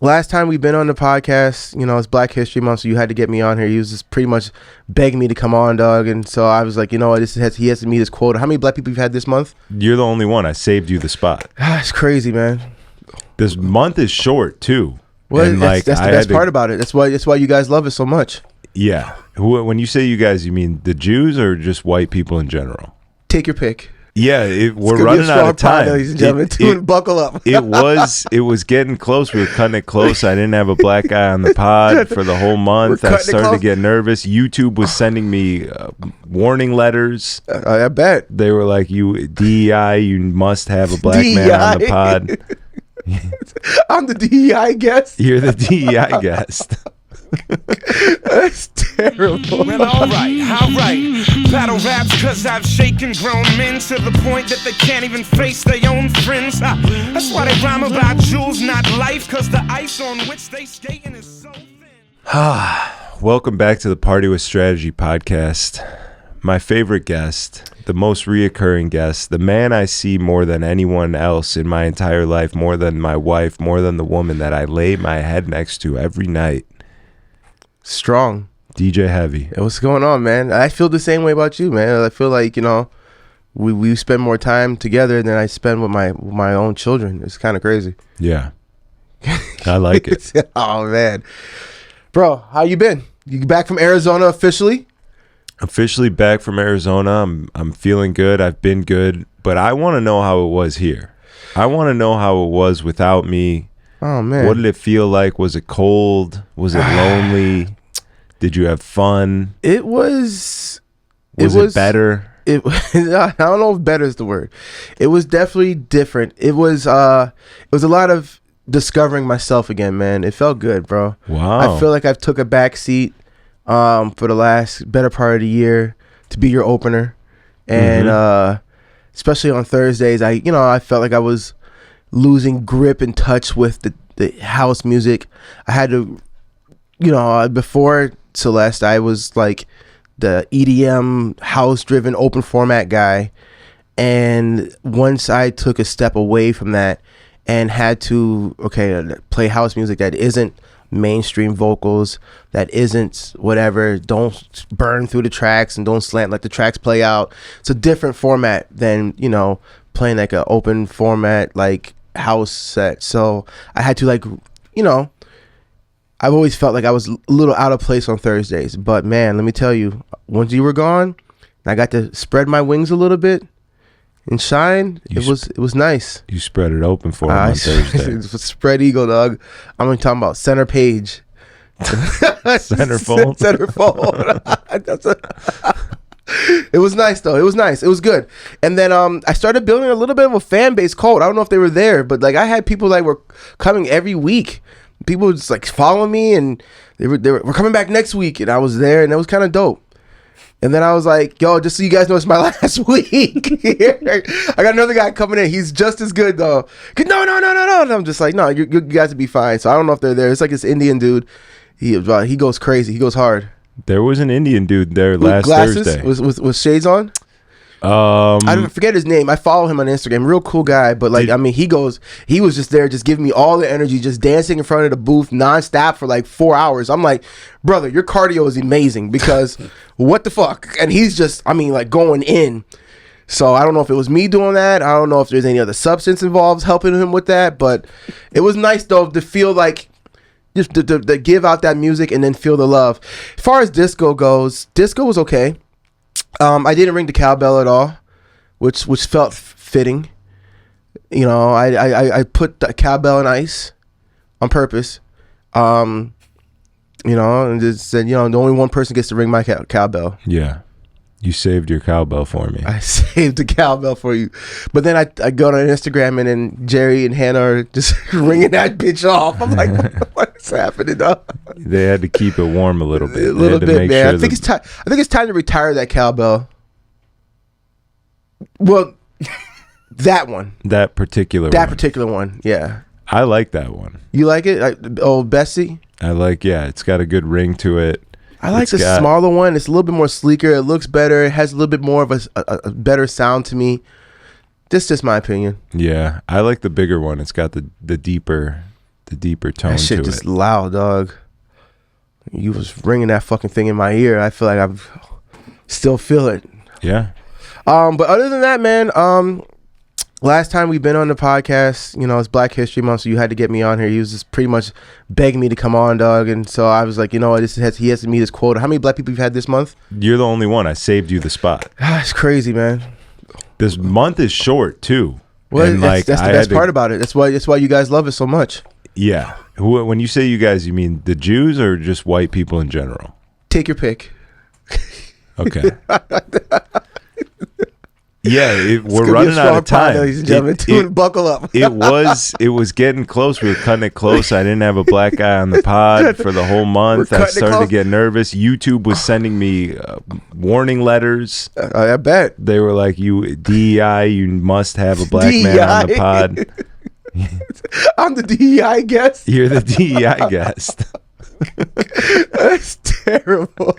last time we've been on the podcast, it's Black History Month, so you had to get me on here. He was just pretty much begging me to come on, dog. And so I was like, he has to meet his quota. How many black people you've had this month? You're the only one. I saved you the spot. It's crazy, man. This month is short too. Well, that's the best part about it. That's why you guys love it so much. Yeah. When you say you guys, you mean the Jews or just white people in general? Take your pick. Yeah, we're running out of time. Ladies and gentlemen, buckle up. it was getting close. We were cutting it close. I didn't have a black guy on the pod for the whole month. I started to get nervous. YouTube was sending me warning letters. I bet they were like, "You DEI, you must have a black man on the pod." I'm the DEI guest. You're the DEI guest. That's terrible. Well, all right. Battle raps cause I've shaken grown men to the point that they can't even face their own friends. That's why they rhyme about jewels, not life, cause the ice on which they skating is so thin. Welcome back to the Party with Strategy podcast. My favorite guest, the most reoccurring guest, the man I see more than anyone else in my entire life, more than my wife, more than the woman that I lay my head next to every night. Strong. DJ Heavy. What's going on, man? I feel the same way about you, man. I feel like, we spend more time together than I spend with my own children. It's kind of crazy. Yeah. I like it. Oh, man. Bro, how you been? You back from Arizona officially? Officially back from Arizona. I'm feeling good. I've been good. But I want to know how it was here. I want to know how it was without me. Oh, man. What did it feel like? Was it cold? Was it lonely? Did you have fun? It was... Was it better? I don't know if better is the word. It was definitely different. It was a lot of discovering myself again, man. It felt good, bro. Wow. I feel like I've took a back seat for the last better part of the year to be your opener. And especially on Thursdays, I felt like I was losing grip and touch with the house music. I had to, before Celeste, I was like the EDM house driven open format guy. And once I took a step away from that and had to, play house music that isn't mainstream vocals, that isn't whatever, don't burn through the tracks and don't slant, let the tracks play out. It's a different format than, playing like an open format, like house set. So I had to I've always felt like I was a little out of place on Thursdays, but man, let me tell you, once you were gone, I got to spread my wings a little bit and shine. It was nice. You spread it open for him on Thursday. Spread eagle, dog. I'm only talking about center page. Centerfold. It was nice though. It was nice. It was good. And then I started building a little bit of a fan base cult. I don't know if they were there, but like I had people that were coming every week. People were just like following me, and we're coming back next week, and I was there, and it was kind of dope. And then I was like, yo, just so you guys know, it's my last week. I got another guy coming in. He's just as good, though. No. And I'm just like, no, you guys would be fine. So I don't know if they're there. It's like this Indian dude. He goes crazy. He goes hard. There was an Indian dude there last Thursday. With shades on? I don't forget his name. I follow him on Instagram. Real cool guy, but he was just there, just giving me all the energy, just dancing in front of the booth nonstop for like 4 hours. I'm like, brother, your cardio is amazing because what the fuck? And he's just, going in. So I don't know if it was me doing that. I don't know if there's any other substance involved helping him with that, but it was nice though to feel like just to give out that music and then feel the love. As far as disco goes, disco was okay. I didn't ring the cowbell at all, which felt fitting. I put the cowbell in ice on purpose. And just said, only one person gets to ring my cowbell. Yeah. You saved your cowbell for me. I saved the cowbell for you. But then I go on Instagram and then Jerry and Hannah are just ringing that bitch off. I'm like, what's happening, dog? They had to keep it warm a little bit. A little bit, man. I think it's time to retire that cowbell. Well, that one. That particular one, yeah. I like that one. You like it? Old Bessie? I like, it's got a good ring to it. I like the smaller one. It's a little bit more sleeker. It looks better. It has a little bit more of a better sound to me. This is just my opinion. Yeah, I like the bigger one. It's got the deeper deeper tone That shit to just it. loud, dog. You was ringing that fucking thing in my ear. I feel like I still feel it. Yeah. But other than that, man, last time we've been on the podcast, you know, it's Black History Month, so you had to get me on here. He was just pretty much begging me to come on, dog, and so I was like, you know what, he has to meet his quota. How many black people you've had this month? You're the only one. I saved you the spot. It's crazy, man. This month is short too. Well, And, that's the best part about it. That's why you guys love it so much. Yeah. When you say you guys, you mean the Jews or just white people in general? Take your pick. Okay. Yeah, we're running out of time. Ladies and gentlemen, buckle up. It was getting close. We were cutting it close. I didn't have a black guy on the pod for the whole month. I started to get nervous. YouTube was sending me warning letters. I bet. They were like, "You DEI, you must have a black man on the pod." I'm the DEI guest. You're the DEI guest. That's terrible.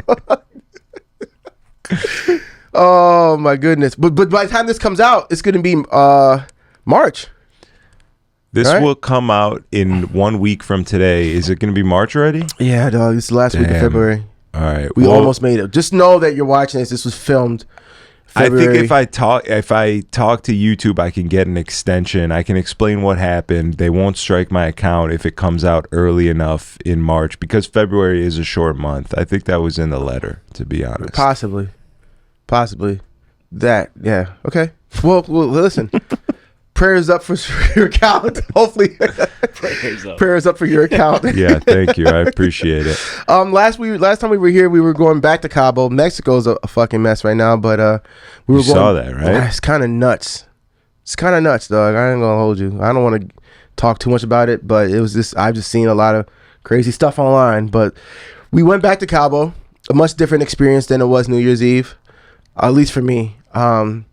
Oh my goodness! But by the time this comes out, it's gonna be March. This right? will come out in 1 week from today. Is it going to be March already? Yeah, dog. It's the last week of February. All right, we almost made it. Just know that you're watching this. This was filmed February. I think if I talk to YouTube, I can get an extension. I can explain what happened. They won't strike my account if it comes out early enough in March, because February is a short month. I think that was in the letter, to be honest. Possibly. That, yeah. Okay. Well listen. Prayers up for your account. Hopefully. Prayers up for your account. Yeah, thank you. I appreciate it. Last time we were here, we were going back to Cabo. Mexico's a fucking mess right now, but we were saw that, right? It's kind of nuts. It's kind of nuts, dog. I ain't gonna hold you. I don't want to talk too much about it, but it was just, I've just seen a lot of crazy stuff online. But we went back to Cabo. A much different experience than it was New Year's Eve. At least for me. You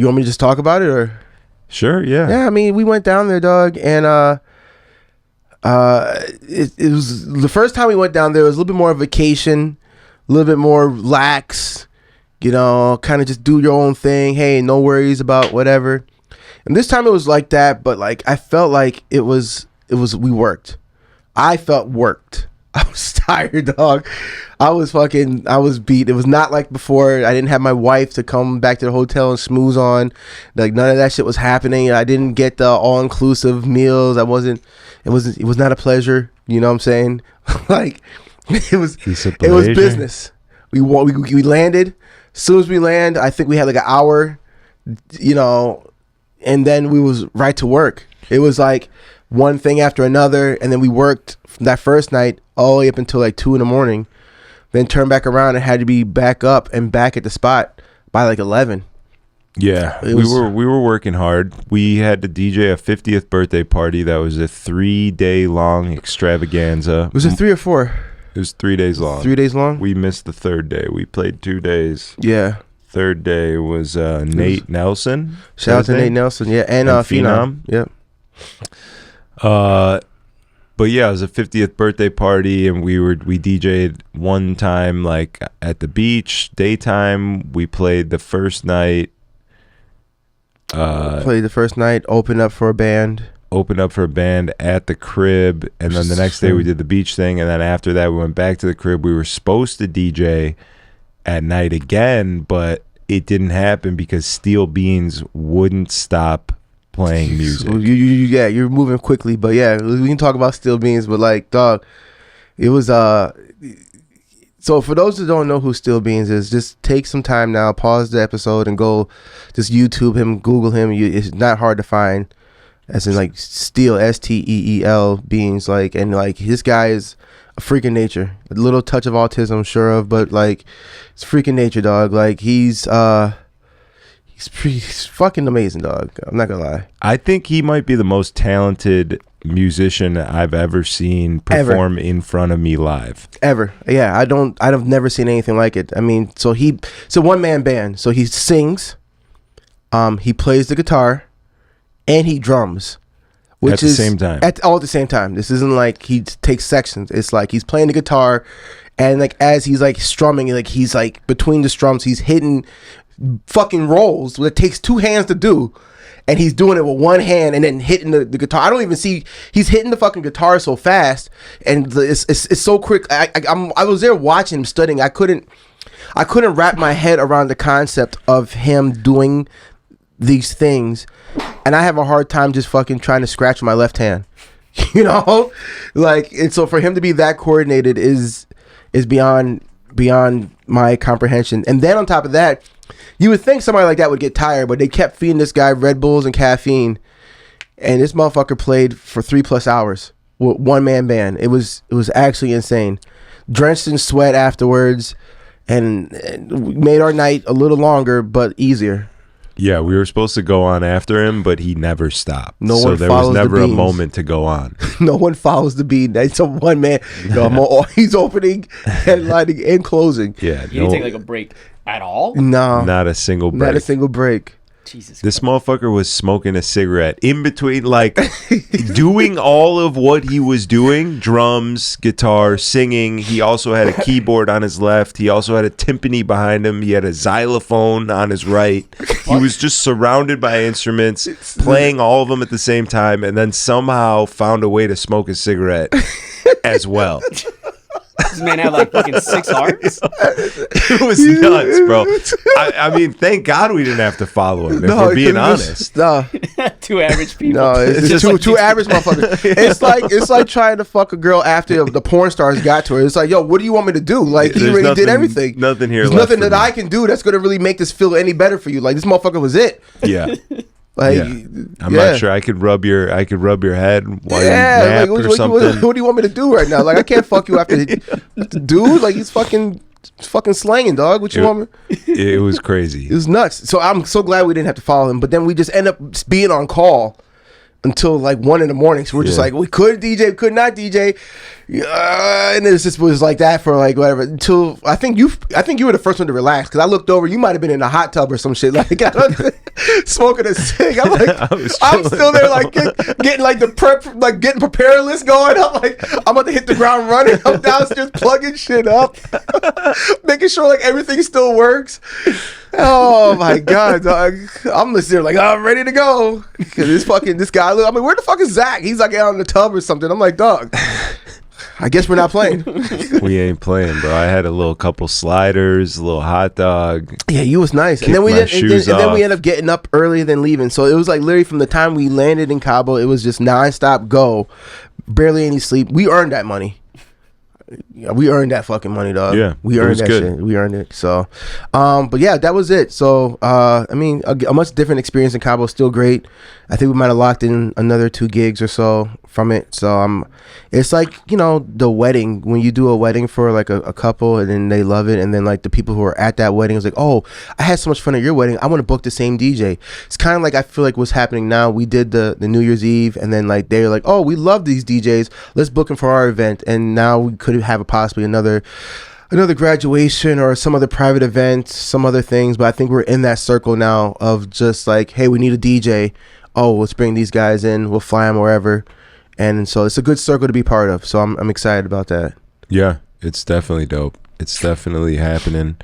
want me to just talk about it, or? Sure, yeah. Yeah, I mean, we went down there, dog, and it was the first time we went down there. It was a little bit more vacation, a little bit more lax, you know, kind of just do your own thing. Hey, no worries about whatever. And this time it was like that, but like I felt like it was we worked. I felt worked. I was tired, dog. I was beat. It was not like before. I didn't have my wife to come back to the hotel and schmooze on. Like none of that shit was happening. I didn't get the all-inclusive meals. It was not a pleasure. You know what I'm saying? Like it was business. We landed. As soon as we land, I think we had like an hour, you know, and then we was right to work. It was like one thing after another, and then we worked from that first night all the way up until like 2 a.m. Then turned back around and had to be back up and back at the spot by like 11. Yeah, we were working hard. We had to DJ a 50th birthday party that was a 3-day long extravaganza. Was it 3 or 4? It was 3 days long. 3 days long? We missed the third day. We played 2 days. Yeah. Third day was Nate Nelson. Shout out to Nate Nelson, yeah, and Phenom. Yep. But yeah, it was a 50th birthday party, and we DJ'd one time like at the beach, daytime. We played the first night. Opened up for a band at the crib, and then the next day we did the beach thing, and then after that we went back to the crib. We were supposed to DJ at night again, but it didn't happen because Steel Beans wouldn't stop playing music. So you're moving quickly, but yeah, we can talk about Steel Beans. But like, dog, it was so for those who don't know who Steel Beans is, just take some time now, pause the episode, and go just YouTube him, Google him. It's not hard to find, as in like Steel, Steel Beans, like, and like his guy is a freak of nature, a little touch of autism, I'm sure of, but like it's freaking nature, dog. Like he's fucking amazing, dog. I'm not gonna lie. I think he might be the most talented musician I've ever seen perform in front of me live. Ever. Yeah, I've never seen anything like it. I mean, it's a one-man band. So he sings, he plays the guitar, and he drums. At the same time. All at the same time. This isn't like he takes sections. It's like he's playing the guitar, and like as he's like strumming, like he's like between the strums, he's hitting fucking rolls that takes 2 hands to do, and he's doing it with one hand and then hitting the guitar. I don't even see he's hitting the fucking guitar so fast, and it's so quick. I was there watching him studying. I couldn't wrap my head around the concept of him doing these things, and I have a hard time just fucking trying to scratch my left hand. You know, like, and so for him to be that coordinated is beyond my comprehension. And then on top of that, you would think somebody like that would get tired, but they kept feeding this guy Red Bulls and caffeine, and this motherfucker played for 3+ hours with one-man band. It was actually insane. Drenched in sweat afterwards, and made our night a little longer but easier. Yeah, we were supposed to go on after him, but he never stopped. So there was never a moment to go on. No one follows the beat. It's a one man. He's opening, headlining, and closing. Yeah, You didn't take like a break at all? No, not a single break. Not a single break. Jesus This Christ. motherfucker was smoking a cigarette in between, like doing all of what he was doing: drums, guitar, singing. He also had a keyboard on his left. He also had a timpani behind him. He had a xylophone on his right. He was just surrounded by instruments, playing all of them at the same time, and then somehow found a way to smoke a cigarette as well. This man had like fucking 6 arms. It was nuts, bro. I mean, thank God we didn't have to follow him, if we're being honest. No, 2 average people. no, it's just two average motherfuckers. It's like trying to fuck a girl after the porn stars got to her. It's like, yo, what do you want me to do? Like, he There's already did everything. Nothing here. There's nothing that I can do that's gonna really make this feel any better for you. Like, this motherfucker was it. Yeah. Like, I'm not sure I could rub your head while you yeah, nap like, or what, something. what do you want me to do right now? Like, I can't fuck you after dude. Like, he's fucking slanging, dog. What you want me? It was crazy. It was nuts. So I'm so glad we didn't have to follow him. But then we just end up being on call until like 1 a.m. So we're just like, we could DJ, we could not DJ. And it just was like that for like whatever until I think you were the first one to relax, because I looked over, you might have been in a hot tub or some shit, like smoking a cig. I'm like, I'm still there like getting like the prep, like getting prepared list going. I'm like, I'm about to hit the ground running. I'm downstairs plugging shit up, making sure like everything still works. Oh my god, dog. I'm just there like, I'm ready to go. Cause this guy, I mean, where the fuck is Zach? He's like out in the tub or something. I'm like, dog, I guess we're not playing. We ain't playing, bro. I had a couple sliders, a little hot dog. Yeah, you was nice. And then we ended up getting up earlier than leaving. So it was like literally from the time we landed in Cabo, it was just nonstop go, barely any sleep. We earned that money. Yeah, we earned that fucking money, dog. Yeah, we earned that shit. We earned it. So, but yeah, that was it. So, I mean, a much different experience in Cabo. Still great. I think we might have locked in another 2 gigs or so from it. So, it's like, you know, the wedding, when you do a wedding for like a couple and then they love it, and then like the people who are at that wedding is like, oh, I had so much fun at your wedding, I want to book the same DJ. It's kind of like, I feel like what's happening now. We did the New Year's Eve, and then like they're like, oh, we love these DJs, let's book them for our event. And now we could have possibly another graduation or some other private event, some other things. But I think we're in that circle now of just like, hey, we need a DJ. Oh, let's bring these guys in, we'll fly them wherever. And so it's a good circle to be part of. So I'm excited about that. Yeah, it's definitely dope. It's definitely happening.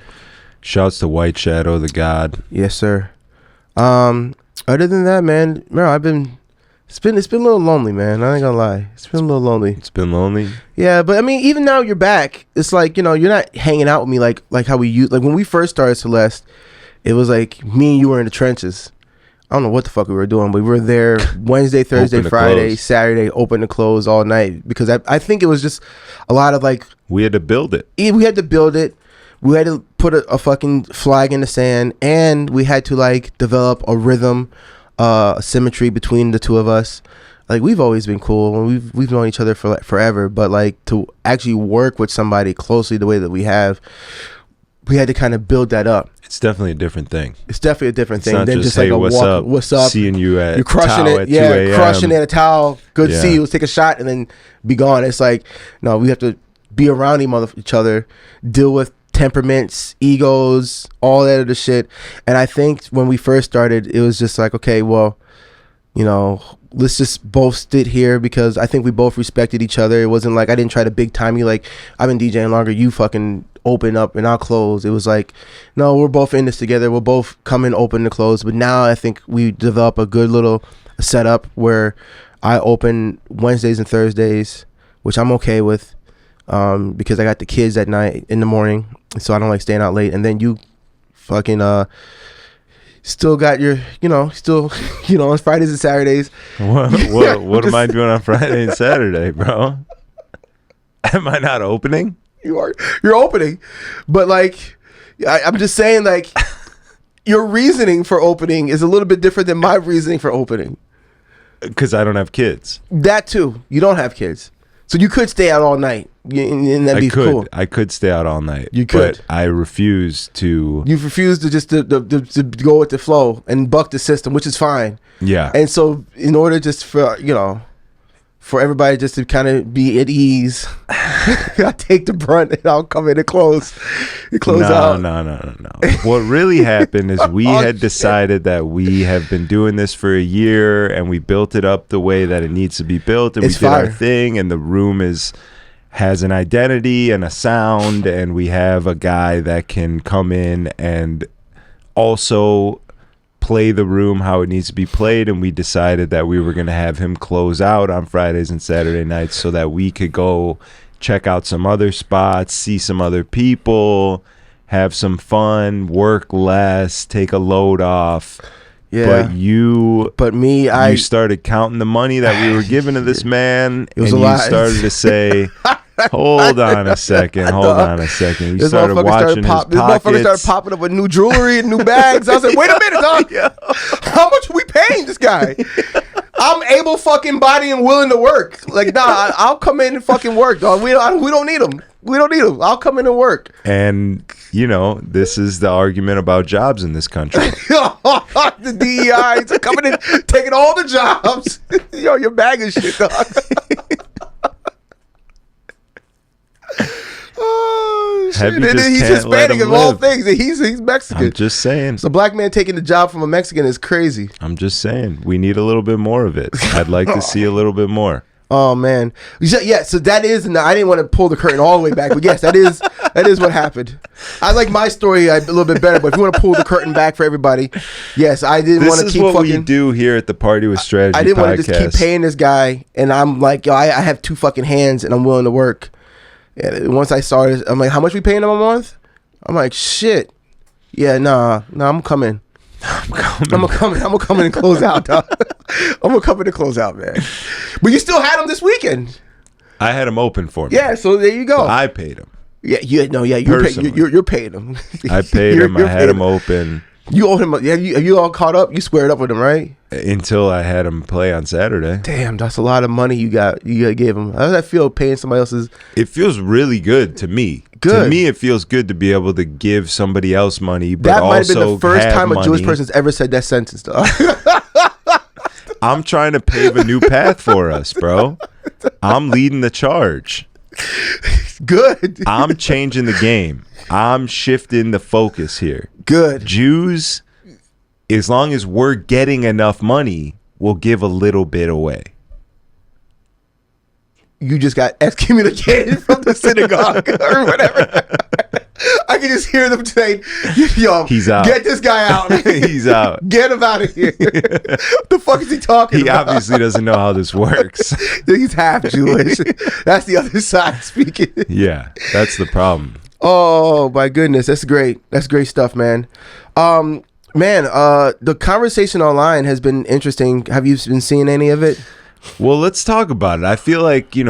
Shouts to White Shadow, the God. Yes, sir. Other than that, man, it's been a little lonely, man. I ain't gonna lie. It's been a little lonely. It's been lonely. Yeah, but I mean, even now you're back. It's like, you know, you're not hanging out with me like how we used. Like when we first started Celeste, it was like me and you were in the trenches. I don't know what the fuck we were doing, but we were there Wednesday, Thursday, Friday, close. Saturday, open to close all night, because I think it was just a lot of like, we had to build it. We had to build it. We had to put a fucking flag in the sand, and we had to like develop a rhythm, a symmetry between the two of us. Like, we've always been cool, and we've known each other for like forever, but like to actually work with somebody closely the way that we have, we had to kind of build that up. It's definitely a different thing. It's definitely a different thing than just hey, like a what's walk. Up? What's up? Seeing you at you're crushing Tao it. at 2 Yeah, a.m. crushing it at a towel. Good to see you. Let's take a shot and then be gone. It's like, no, we have to be around each other, deal with temperaments, egos, all that other shit. And I think when we first started, it was just like, okay, well, you know, let's just both sit here, because I think we both respected each other. It wasn't like I didn't try to big time you, like, I've been DJing longer, you fucking open up and I'll close. It was like, no, we're both in this together. We'll both come in, open to close. But now I think we develop a good little setup where I open Wednesdays and Thursdays, which I'm okay with, because I got the kids at night in the morning, so I don't like staying out late. And then you fucking still got your, still, on Fridays and Saturdays. What am I doing on Friday and Saturday, bro? Am I not opening? You're opening, but like, I'm just saying, like, your reasoning for opening is a little bit different than my reasoning for opening. Because I don't have kids. That too. You don't have kids, so you could stay out all night, and that'd be cool. I could stay out all night. You could. But I refuse to. You refuse to just to go with the flow and buck the system, which is fine. Yeah. And so, in order just for everybody just to kind of be at ease, I take the brunt and I'll come in and close out. No. What really happened is we had decided that we have been doing this for a year, and we built it up the way that it needs to be built, and we did our thing, and the room has an identity and a sound, and we have a guy that can come in and also play the room how it needs to be played. And we decided that we were going to have him close out on Fridays and Saturday nights so that we could go check out some other spots, see some other people, have some fun, work less, take a load off. Yeah. But you started counting the money that we were giving to this man. It was and a lot. You started to say, hold on a second. You started watching his pockets. This motherfucker started popping up with new jewelry and new bags. I was like, wait a minute, dog. How much are we paying this guy? I'm able fucking body and willing to work. Like, nah, I'll come in and fucking work, dog. We don't need him. We don't need him. I'll come in and work. And, this is the argument about jobs in this country. The DEIs are coming in, taking all the jobs. You're bagging shit, dog. Oh, shit. And then he's Hispanic of all things. And he's Mexican. I'm just saying. So a black man taking the job from a Mexican is crazy. I'm just saying. We need a little bit more of it. I'd like to see a little bit more. Oh man, yeah. So that is. I didn't want to pull the curtain all the way back, but yes, that is what happened. I like my story a little bit better, but if you want to pull the curtain back for everybody, yes, I didn't want to keep. This is what we do here at the Party with Strategy. I didn't want to just keep paying this guy, and I'm like, I have two fucking hands, and I'm willing to work. And once I started, I'm like, how much we paying him a month? I'm like, shit. Yeah, nah, I'm coming. I'm gonna come in and close out, dog. I'm gonna come in and close out, man. But you still had him this weekend. I had him open for me. Yeah, so there you go. So I paid him. You're paying him. I paid him. I had him open. You owe him. Have you all caught up? You squared up with him, right? Until I had him play on Saturday. Damn, that's a lot of money you gave him. How does that feel, paying somebody else's? It feels really good to me. Good. To me, it feels good to be able to give somebody else money, but that might have also been the first time money. A Jewish person's ever said that sentence, though. I'm trying to pave a new path for us, bro. I'm leading the charge. Good. I'm changing the game. I'm shifting the focus here. Good. Jews, as long as we're getting enough money, we'll give a little bit away. You just got excommunicated from the synagogue or whatever. I can just hear them saying, yo, he's out. Get this guy out. He's out. Get him out of here. What the fuck is he talking about? He obviously doesn't know how this works. He's half Jewish. That's the other side speaking. Yeah, that's the problem. Oh, my goodness. That's great. That's great stuff, man. The conversation online has been interesting. Have you been seeing any of it? Well, let's talk about it. I feel like, we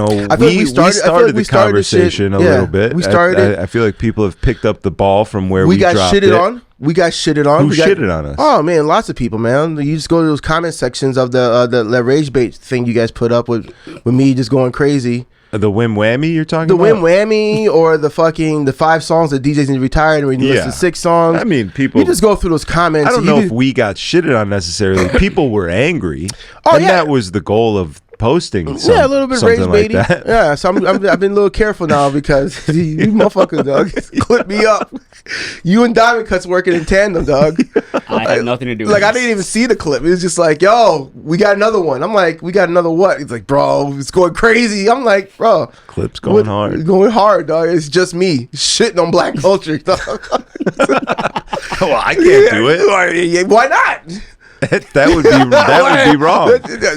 started the conversation a little bit. We started I feel like people have picked up the ball from where we got dropped shitted on. We got shitted on. Who shitted on us? Oh man, lots of people, man. You just go to those comment sections of the rage bait thing you guys put up with me just going crazy. The Whim Whammy you're talking about? The Whim Whammy or the 5 songs that DJs need to retire and when you listen to 6 songs. I mean, people. You just go through those comments. I don't know if we got shitted on necessarily. People were angry. That was the goal of posting. Yeah, a little bit rage something baiting. like that. Yeah, so I've been a little careful now because you motherfuckers, dog, clip me up. You and Diamond Cuts working in tandem, dog. I had nothing to do with Like, I this. didn't even see the clip. It was just like, yo, we got another one. I'm like, we got another what? He's like, bro, it's going crazy. I'm like, bro. Clip's going hard. Going hard, dog. It's just me shitting on black culture, dog. Well, I can't do it. Why not? That would be wrong.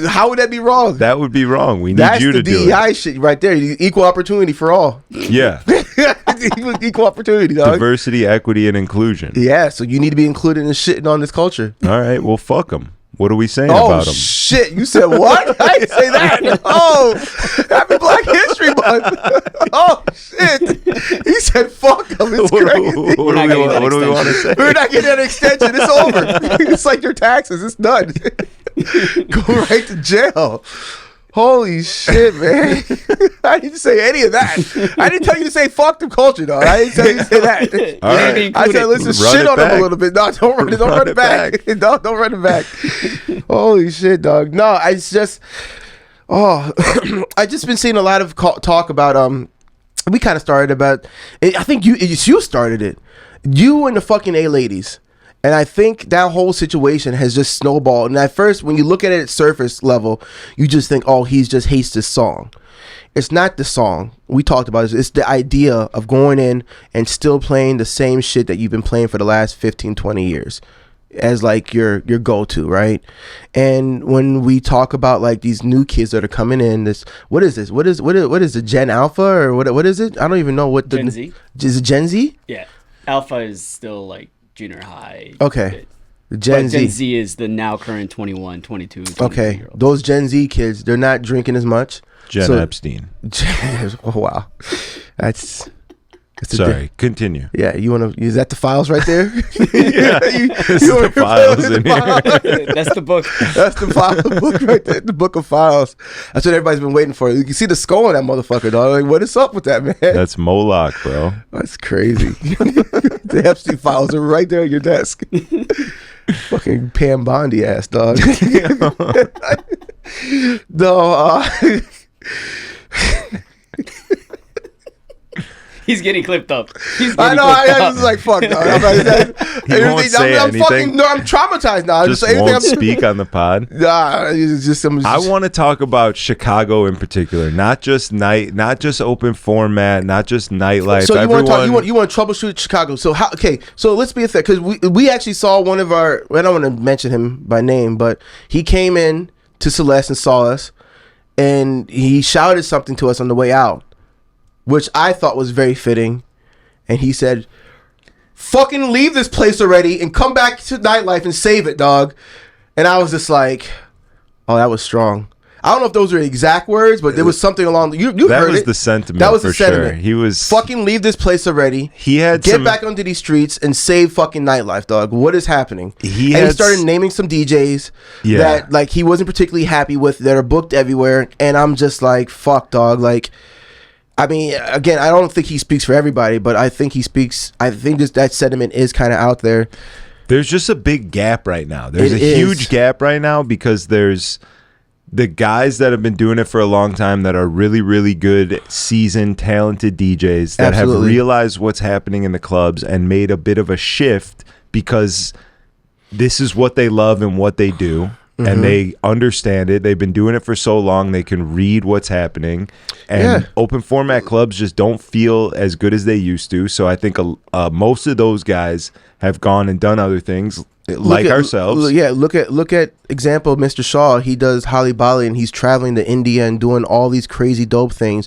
How would that be wrong? That would be wrong. We need That's you to the do DEI it. shit right there. Equal opportunity for all. Yeah. Equal opportunity, dog. Diversity, equity, and inclusion. Yeah, so you need to be included in shitting on this culture. All right. Well, fuck them. What are we saying Oh, about them? shit. You said what? I didn't say that. Oh, happy Black History Month. Oh, shit. He said fuck them. It's crazy. What do we want to say? We're not getting an extension. It's over. It's like your taxes. It's done. Go right to jail. Holy shit, man. I didn't say any of that. I didn't tell you to say fuck the culture, dog. I didn't tell you to say that. All right. I said, let's just Run shit it on them back. a little bit. No, don't run it back. Don't run it back. Holy shit, dog. No, it's just, I just been seeing a lot of talk about, we kind of started about, I think you started it. You and the fucking A-ladies. And I think that whole situation has just snowballed. And at first, when you look at it at surface level, you just think, oh, he just hates this song. It's not the song. We talked about this. It's the idea of going in and still playing the same shit that you've been playing for the last 15, 20 years as like your go-to, right? And when we talk about like these new kids that are coming in, what is the Gen Alpha or what is it? I don't even know what the Gen Z. Is it Gen Z? Yeah. Alpha is still like junior high. Okay. But Gen Gen Z is the now current 21, 22, 23 Okay, year olds. those Gen Z kids, they're not drinking as much. Jen So- Epstein. Oh wow, that's a Sorry. Continue. yeah, you want to? Is that the files right there? Yeah. This is you the files in here. That's the book. That's the file book right there, the book of files. That's what everybody's been waiting for. You can see the skull on that motherfucker, dog. Like, what is up with that, man? That's Moloch, bro. That's crazy. The Epstein files are right there on your desk. Fucking Pam Bondi ass, dog. No, He's getting clipped up. I know. I was like, fuck, dog. I'm like, He won't say I'm anything. fucking. No, I'm traumatized now. Just everything won't speak on the pod. Nah, it's just. I want to talk about Chicago in particular, not just open format, not just nightlife. So you want Everyone, to you want to troubleshoot Chicago. So how? Okay, so let's be fair because we actually saw one of our. I don't want to mention him by name, but he came in to Celeste and saw us, and he shouted something to us on the way out, which I thought was very fitting, and he said, "Fucking leave this place already and come back to Nightlife and save it, dog." And I was just like, "Oh, that was strong." I don't know if those were exact words, but there was something along. You that heard was it. the sentiment. That was for the sentiment. Sure. He was Fucking leave this place already. He had get some, back onto these streets and save fucking Nightlife, dog. What is happening? He and he started naming some DJs that like he wasn't particularly happy with that are booked everywhere, and I'm just like, fuck, dog. Like, I mean, again, I don't think he speaks for everybody, but I think he speaks. I think that sentiment is kind of out there. There's just a big gap right now. There's a huge gap right now because there's the guys that have been doing it for a long time that are really, really good, seasoned, talented DJs that have realized what's happening in the clubs and made a bit of a shift because this is what they love and what they do. Mm-hmm. And they understand it. They've been doing it for so long. They can read what's happening. And open format clubs just don't feel as good as they used to. So I think most of those guys have gone and done other things like ourselves. Yeah, look at example, Mr. Shaw. He does Holly Bali and he's traveling to India and doing all these crazy dope things.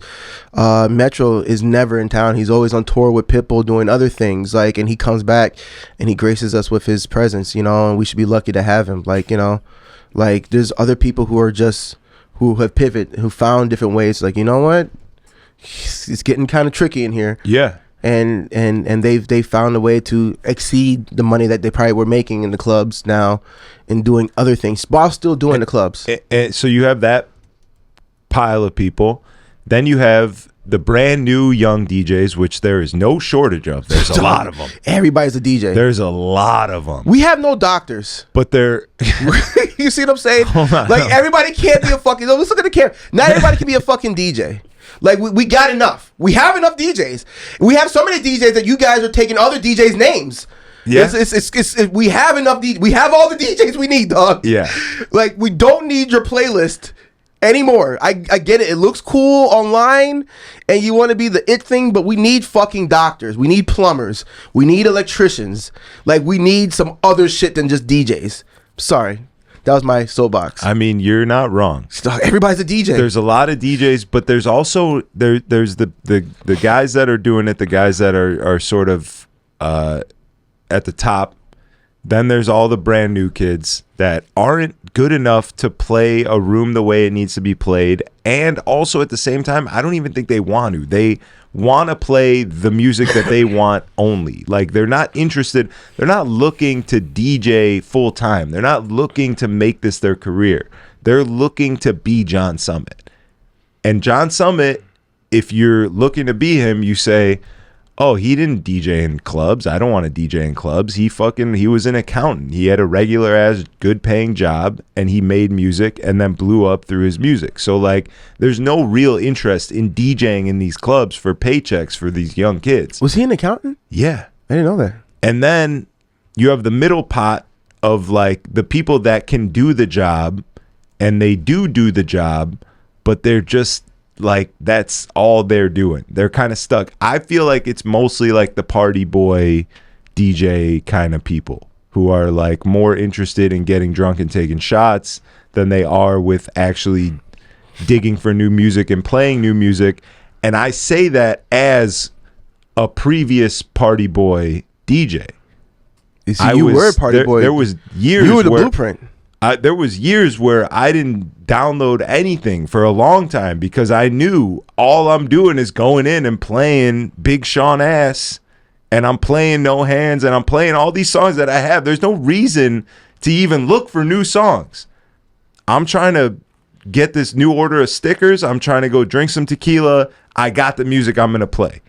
Metro is never in town. He's always on tour with Pitbull doing other things. Like, and he comes back and he graces us with his presence, you know, and we should be lucky to have him. Like, you know, like there's other people who have pivoted, who found different ways. Like, you know what? It's getting kind of tricky in here. Yeah. And they've found a way to exceed the money that they probably were making in the clubs now and doing other things while still doing the clubs. And so you have that pile of people. Then you have the brand new young DJs, which there is no shortage of. There's a lot of them. Everybody's a DJ. There's a lot of them. We have no doctors. But they're... You see what I'm saying? Hold on. Like, everybody can't be a fucking... Let's look at the camera. Not everybody can be a fucking DJ. Like, we got enough. We have enough DJs. We have so many DJs that you guys are taking other DJs' names. Yeah. We have enough DJs. We have all the DJs we need, dog. Yeah. Like, we don't need your playlist anymore. I get it. It looks cool online and you want to be the it thing, but we need fucking doctors. We need plumbers. We need electricians. Like, we need some other shit than just DJs. Sorry. That was my soapbox. I mean, you're not wrong. Everybody's a DJ. There's a lot of DJs, but there's also there's the guys that are doing it, the guys that are sort of at the top. Then there's all the brand new kids that aren't good enough to play a room the way it needs to be played. And also at the same time, I don't even think they want to. They want to play the music that they want only. Like, they're not interested. They're not looking to DJ full time. They're not looking to make this their career. They're looking to be John Summit. And John Summit, if you're looking to be him, you say, oh, he didn't DJ in clubs. I don't want to DJ in clubs. He was an accountant. He had a regular ass good paying job and he made music and then blew up through his music. So like, there's no real interest in DJing in these clubs for paychecks for these young kids. Was he an accountant? Yeah. I didn't know that. And then you have the middle pot of like the people that can do the job and they do the job, but they're just like, that's all they're doing. They're kind of stuck. I feel like it's mostly like the party boy DJ kind of people who are like more interested in getting drunk and taking shots than they are with actually digging for new music and playing new music. And I say that as a previous party boy DJ. You were a party boy. There was years you were the where blueprint. There was years where I didn't download anything for a long time because I knew all I'm doing is going in and playing Big Sean Ass and I'm playing No Hands and I'm playing all these songs that I have. There's no reason to even look for new songs. I'm trying to get this new order of stickers. I'm trying to go drink some tequila. I got the music I'm going to play.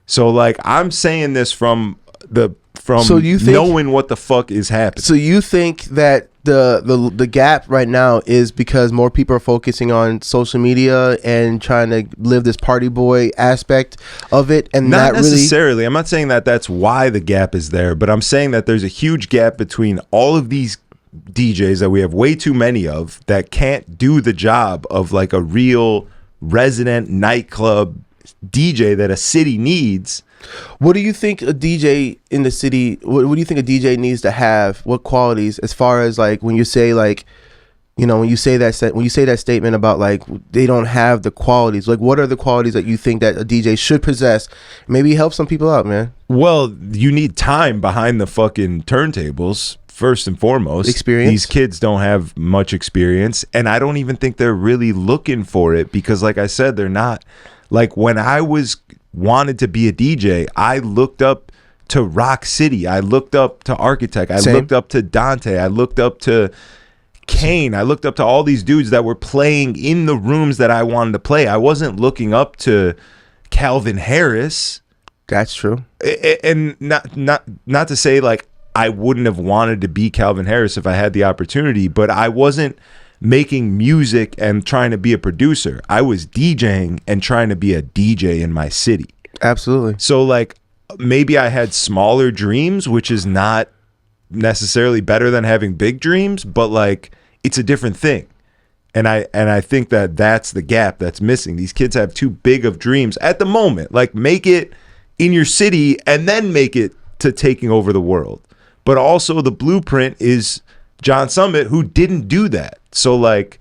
So like, I'm saying this from knowing what the fuck is happening. So you think that the gap right now is because more people are focusing on social media and trying to live this party boy aspect of it, and not necessarily. I'm not saying that that's why the gap is there, but I'm saying that there's a huge gap between all of these DJs that we have way too many of that can't do the job of like a real resident nightclub DJ that a city needs. What do you think a DJ in the city, what do you think a DJ needs to have? What qualities, as far as like when you say like, you know, when you say that statement about like they don't have the qualities, like what are the qualities that you think that a DJ should possess? Maybe help some people out, man. Well, you need time behind the fucking turntables. First and foremost, experience. These kids don't have much experience, and I don't even think they're really looking for it because, like I said, they're not. Like when I wanted to be a DJ, I looked up to Rock City, I looked up to Architect, I looked up to Dante, I looked up to Kane, I looked up to all these dudes that were playing in the rooms that I wanted to play. I wasn't looking up to Calvin Harris. That's true. And not to say like I wouldn't have wanted to be Calvin Harris if I had the opportunity, but I wasn't making music and trying to be a producer. I was DJing and trying to be a DJ in my city. Absolutely. So like maybe I had smaller dreams, which is not necessarily better than having big dreams, but like it's a different thing. And I think that that's the gap that's missing. These kids have too big of dreams at the moment. Like make it in your city and then make it to taking over the world. But also the blueprint is John Summit, who didn't do that. So like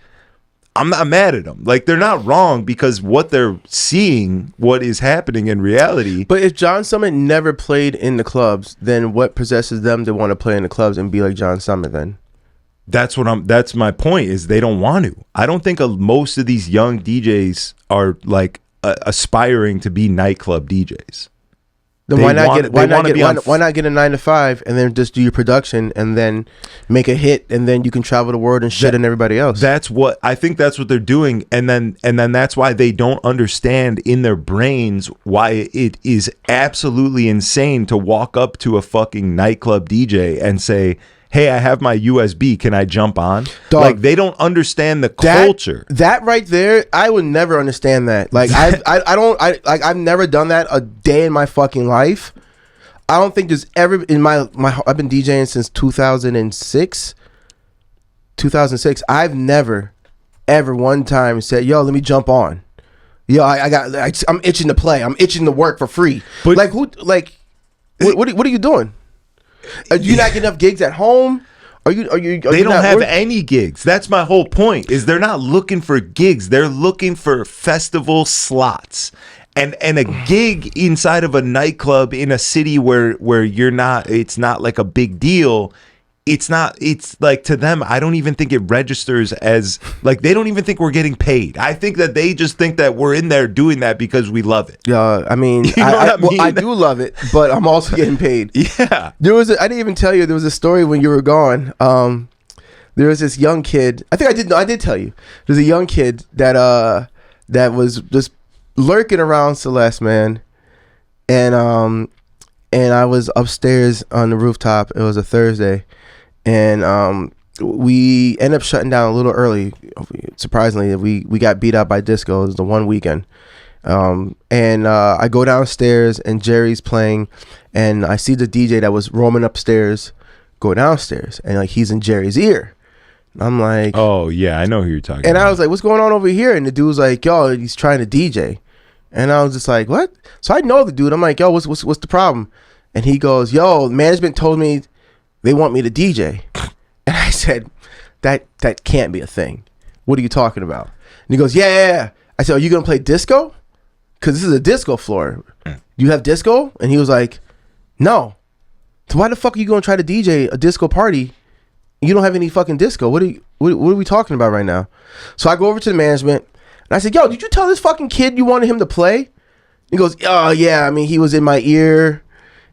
I'm not mad at them. Like they're not wrong because what they're seeing, what is happening in reality. But if John Summit never played in the clubs, then what possesses them to want to play in the clubs and be like John Summit then? That's my point, is they don't want to. I don't think most of these young DJs are like aspiring to be nightclub DJs. Then why not get a 9 to 5 and then just do your production and then make a hit and then you can travel the world and shit on everybody else. That's what I think. That's what they're doing, and then that's why they don't understand in their brains why it is absolutely insane to walk up to a fucking nightclub DJ and say, "Hey, I have my USB. Can I jump on?" Dog, like they don't understand the culture. That right there, I would never understand that. Like I've never done that a day in my fucking life. I don't think there's ever in my I've been DJing since 2006. 2006. I've never ever one time said, "Yo, let me jump on." Yo, I'm itching to play. I'm itching to work for free. But like who? Like what are you doing? Do you not get enough gigs at home? They don't have any gigs. That's my whole point. Is they're not looking for gigs. They're looking for festival slots. And a gig inside of a nightclub in a city where you're not, it's not like a big deal. It's like to them, I don't even think it registers as like, they don't even think we're getting paid. I think that they just think that we're in there doing that because we love it. Yeah, I mean, you know what I mean? Well, I do love it, but I'm also getting paid. Yeah. I didn't even tell you, there was a story when you were gone. There was this young kid, I did tell you. There's a young kid that was just lurking around Celeste, man. And I was upstairs on the rooftop. It was a Thursday. And we ended up shutting down a little early. Surprisingly, we got beat out by disco. It was the one weekend. And I go downstairs and Jerry's playing, and I see the DJ that was roaming upstairs go downstairs, and like he's in Jerry's ear. And I'm like, oh yeah, I know who you're talking about. And I was like, what's going on over here? And the dude was like, yo, he's trying to DJ. And I was just like, what? So I know the dude. I'm like, yo, what's the problem? And he goes, yo, management told me they want me to DJ. And I said, that can't be a thing. What are you talking about? And he goes, yeah. I said, are you going to play disco? Because this is a disco floor. Do you have disco? And he was like, no. So why the fuck are you going to try to DJ a disco party? You don't have any fucking disco. What are we talking about right now? So I go over to the management and I said, yo, did you tell this fucking kid you wanted him to play? He goes, oh yeah, I mean, he was in my ear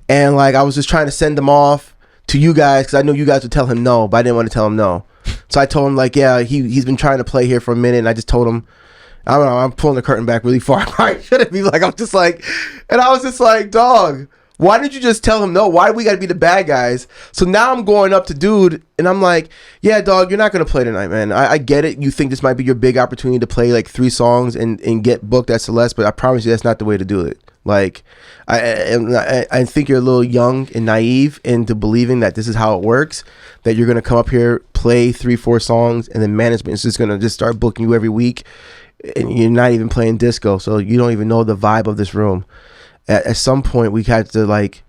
and like I was just trying to send him off to you guys because I know you guys would tell him no, but I didn't want to tell him no. So I told him like, yeah, he's been trying to play here for a minute, and I just told him, I don't know, I'm pulling the curtain back really far. I shouldn't be like, I was just like, dog, why did you just tell him no? Why do we got to be the bad guys? So now I'm going up to dude, and I'm like, yeah, dog, you're not going to play tonight, man. I get it. You think this might be your big opportunity to play like 3 songs and get booked at Celeste, but I promise you that's not the way to do it. Like, I think you're a little young and naive into believing that this is how it works, that you're going to come up here, play 3-4 songs, and then management is just going to just start booking you every week, and you're not even playing disco, so you don't even know the vibe of this room. At some point, we had to, like,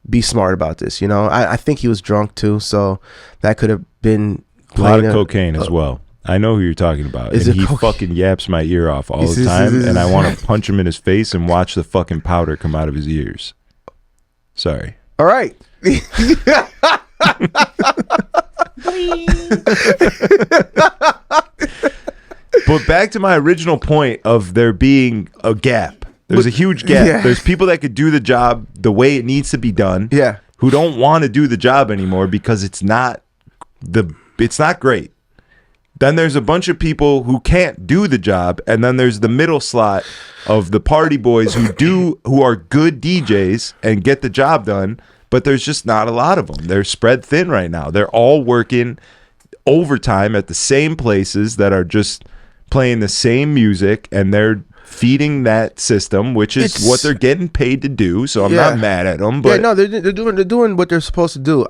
be smart about this, you know? I think he was drunk, too, so that could have been... A lot of cocaine as well. I know who you're talking about. And he fucking yaps my ear off all the time, and I want to punch him in his face and watch the fucking powder come out of his ears. Sorry. All right. But back to my original point of there being a gap. There's a huge gap. Yeah. There's people that could do the job the way it needs to be done. Yeah. Who don't want to do the job anymore because it's not great. Then there's a bunch of people who can't do the job, and then there's the middle slot of the party boys who are good DJs and get the job done, but there's just not a lot of them. They're spread thin right now. They're all working overtime at the same places that are just playing the same music, and they're feeding that system, which is what they're getting paid to do. So I'm not mad at them. But yeah, no, they're doing what they're supposed to do.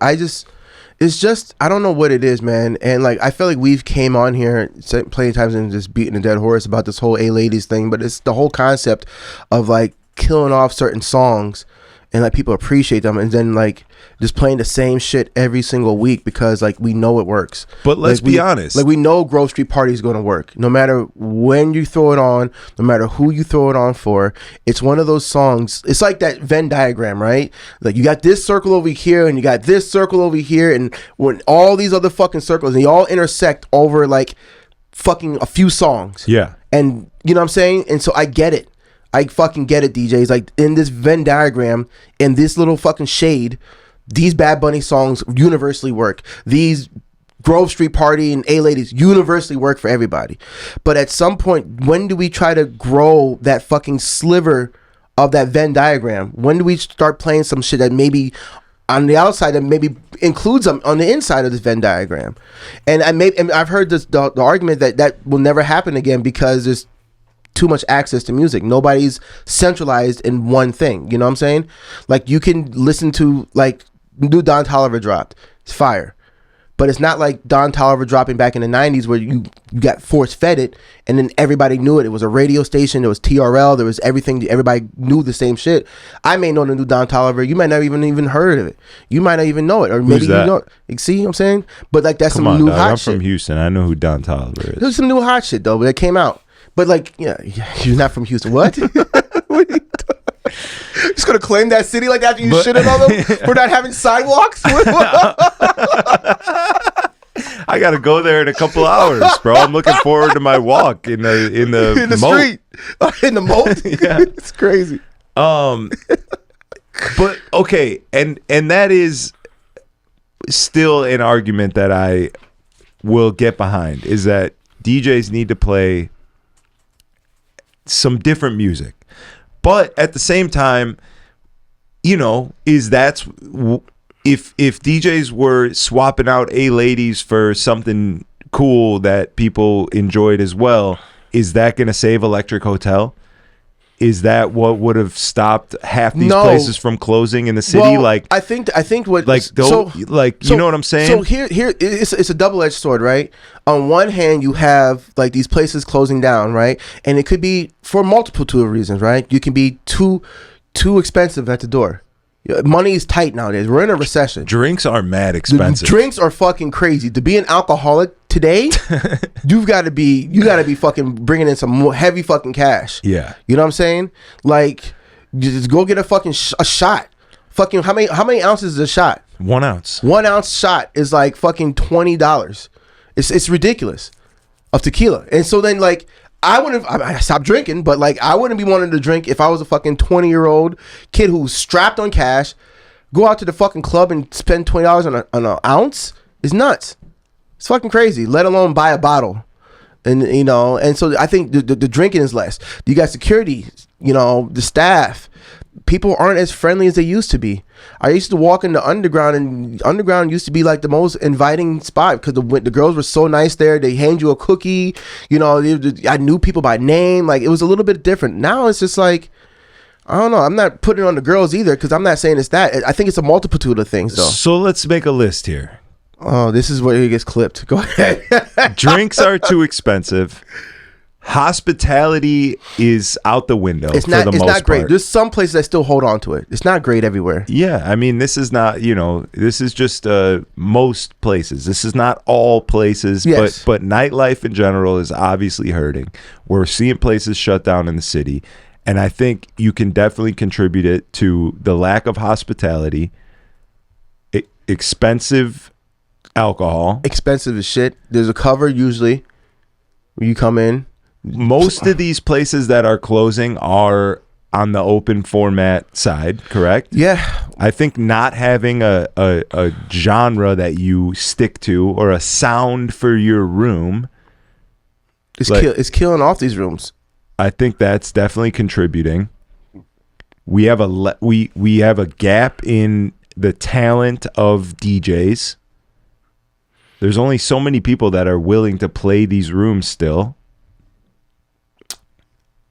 It's just, I don't know what it is, man. And like, I feel like we've came on here plenty of times and just beating a dead horse about this whole A-Ladies thing, but it's the whole concept of like killing off certain songs and like people appreciate them, and then like just playing the same shit every single week because like we know it works. But let's be honest. Like we know Grove Street Party is going to work. No matter when you throw it on, no matter who you throw it on for, it's one of those songs. It's like that Venn diagram, right? Like you got this circle over here and you got this circle over here, and when all these other fucking circles, and they all intersect over like fucking a few songs. Yeah. And you know what I'm saying? And so I get it. I fucking get it, DJs. Like, in this Venn diagram, in this little fucking shade, these Bad Bunny songs universally work. These Grove Street Party and A-Ladies universally work for everybody. But at some point, when do we try to grow that fucking sliver of that Venn diagram? When do we start playing some shit that maybe on the outside that maybe includes them on the inside of this Venn diagram? And I've heard the argument that will never happen again because there's too much access to music. Nobody's centralized in one thing. You know what I'm saying? Like, you can listen to, like, new Don Toliver dropped. It's fire. But it's not like Don Toliver dropping back in the 90s where you got force fed it and then everybody knew it. It was a radio station. There was TRL. There was everything. Everybody knew the same shit. I may know the new Don Toliver. You might not even heard of it. You might not even know it. Or maybe you know. You see what I'm saying? But, like, that's some new hot shit. I'm from Houston. I know who Don Toliver is. There's some new hot shit, though, but it came out. But, like, yeah, you're not from Houston. What? What are you just gonna claim that city like after you shitted on them for not having sidewalks? I gotta go there in a couple hours, bro. I'm looking forward to my walk in the moat. Street, in the moat. Yeah, it's crazy. But okay, and that is still an argument that I will get behind, is that DJs need to play some different music. But at the same time, you know, if DJs were swapping out A-Ladies for something cool that people enjoyed as well, is that going to save Electric Hotel? Is that what would have stopped half these places from closing in the city? Well, like, I think what, like, you know what I'm saying? So here it's a double-edged sword, right? On one hand, you have, like, these places closing down, right? And it could be for a multitude of reasons, right? You can be too expensive at the door. Money is tight nowadays. We're in a recession. Drinks are mad expensive. Drinks are fucking crazy. To be an alcoholic today, you got to be fucking bringing in some more heavy fucking cash. Yeah. You know what I'm saying? Like, just go get a fucking a shot. Fucking how many ounces is a shot? 1 ounce. 1 ounce shot is like fucking $20. It's ridiculous of tequila. And so then, like, I stopped drinking, but, like, I wouldn't be wanting to drink if I was a fucking 20-year-old kid who's strapped on cash, go out to the fucking club and spend $20 on an ounce. It's nuts. It's fucking crazy, let alone buy a bottle. And, you know, and so I think the drinking is less. You got security, you know, the staff. People aren't as friendly as they used to be. I used to walk in the underground, and underground used to be like the most inviting spot because the girls were so nice there. They hand you a cookie. You know, I knew people by name. Like, it was a little bit different. Now it's just like, I don't know. I'm not putting it on the girls either because I'm not saying it's that. I think it's a multitude of things, though. So let's make a list here. Oh, this is where it gets clipped. Go ahead. Drinks are too expensive. Hospitality is out the window. It's not great. There's some places that still hold on to it. It's not great everywhere. Yeah, I mean, this is not, you know, this is just most places. This is not all places, yes. but nightlife in general is obviously hurting. We're seeing places shut down in the city, and I think you can definitely contribute it to the lack of hospitality, expensive alcohol. Expensive as shit. There's a cover usually when you come in. Most of these places that are closing are on the open format side, correct? Yeah. I think not having a genre that you stick to or a sound for your room it's killing off these rooms. I think that's definitely contributing. We have we have a gap in the talent of DJs. There's only so many people that are willing to play these rooms still.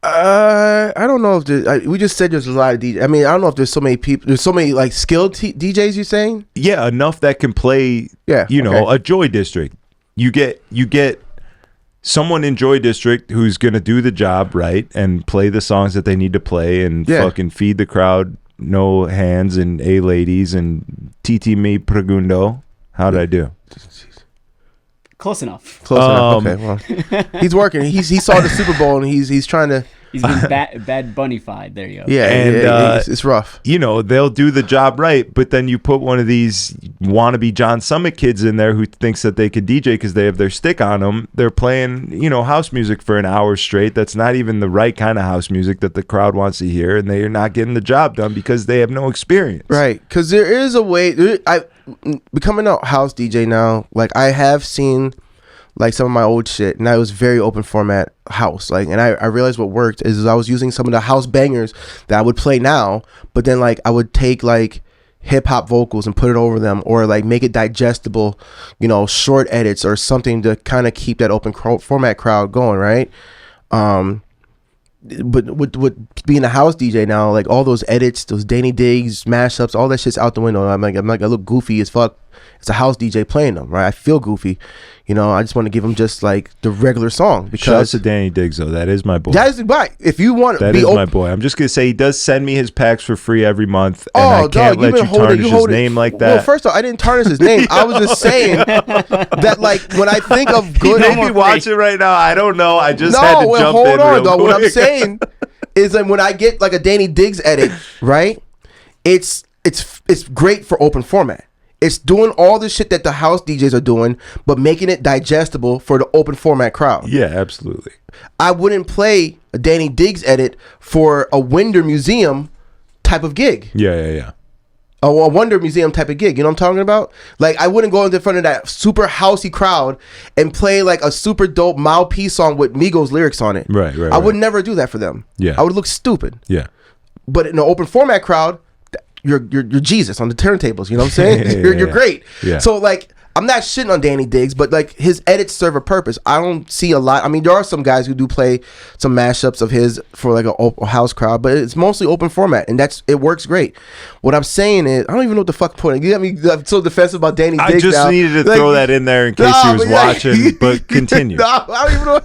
I don't know if we just said there's a lot of DJs. I mean, I don't know if there's so many people. There's so many, like, skilled DJs. You're saying? Yeah, enough that can play. Yeah, you know, a Joy District. You get someone in Joy District who's gonna do the job right and play the songs that they need to play and fucking feed the crowd. No hands and A-Ladies and Titi Me Pregundo. How did I do? Close enough. Okay, well, he's working. He saw the Super Bowl and he's trying to He's been bad bunny-fied. There you go. Yeah, and it's rough. You know, they'll do the job right, but then you put one of these wannabe John Summit kids in there who thinks that they could DJ because they have their stick on them. They're playing, you know, house music for an hour straight. That's not even the right kind of house music that the crowd wants to hear, and they're not getting the job done because they have no experience. Right, because there is a way. Becoming a house DJ now, like I have seen like some of my old shit, and I was very open format house, like, and I realized what worked is I was using some of the house bangers that I would play now, but then like I would take like hip hop vocals and put it over them, or like make it digestible, you know, short edits or something to kind of keep that open format crowd going, right? But with being a house DJ now, like all those edits, those Danny Diggs mashups, all that shit's out the window. I'm like I look goofy as fuck. It's a house DJ playing them, right? I feel goofy, you know. I just want to give them just like the regular song. Because shout out to Danny Diggs, though. That is my boy. That is right. If you want, that is my boy. I'm just gonna say he does send me his packs for free every month, and I can't let you tarnish his name like that. Well, first off, I didn't tarnish his name. I was just saying that, like, when I think of good, he may be watching right now. I don't know. I just had to jump in real quick. What I'm saying is that when I get like a Danny Diggs edit, right? It's great for open format. It's doing all the shit that the house DJs are doing, but making it digestible for the open format crowd. Yeah, absolutely. I wouldn't play a Danny Diggs edit for a Winder Museum type of gig. Yeah. A Wonder Museum type of gig. You know what I'm talking about? Like, I wouldn't go in front of that super housey crowd and play like a super dope mouthpiece song with Migos lyrics on it. Right. I would never do that for them. Yeah. I would look stupid. Yeah. But in an open format crowd, you're Jesus on the turntables. You know what I'm saying? You're great. Yeah. So like, I'm not shitting on Danny Diggs, but like his edits serve a purpose. I don't see a lot. I mean, there are some guys who do play some mashups of his for like a house crowd, but it's mostly open format, and it works great. What I'm saying is, I don't even know what the fuck point. You got me so defensive about Danny Diggs. I just now. needed to throw that in there in case he was watching, but continue. No, I don't even know.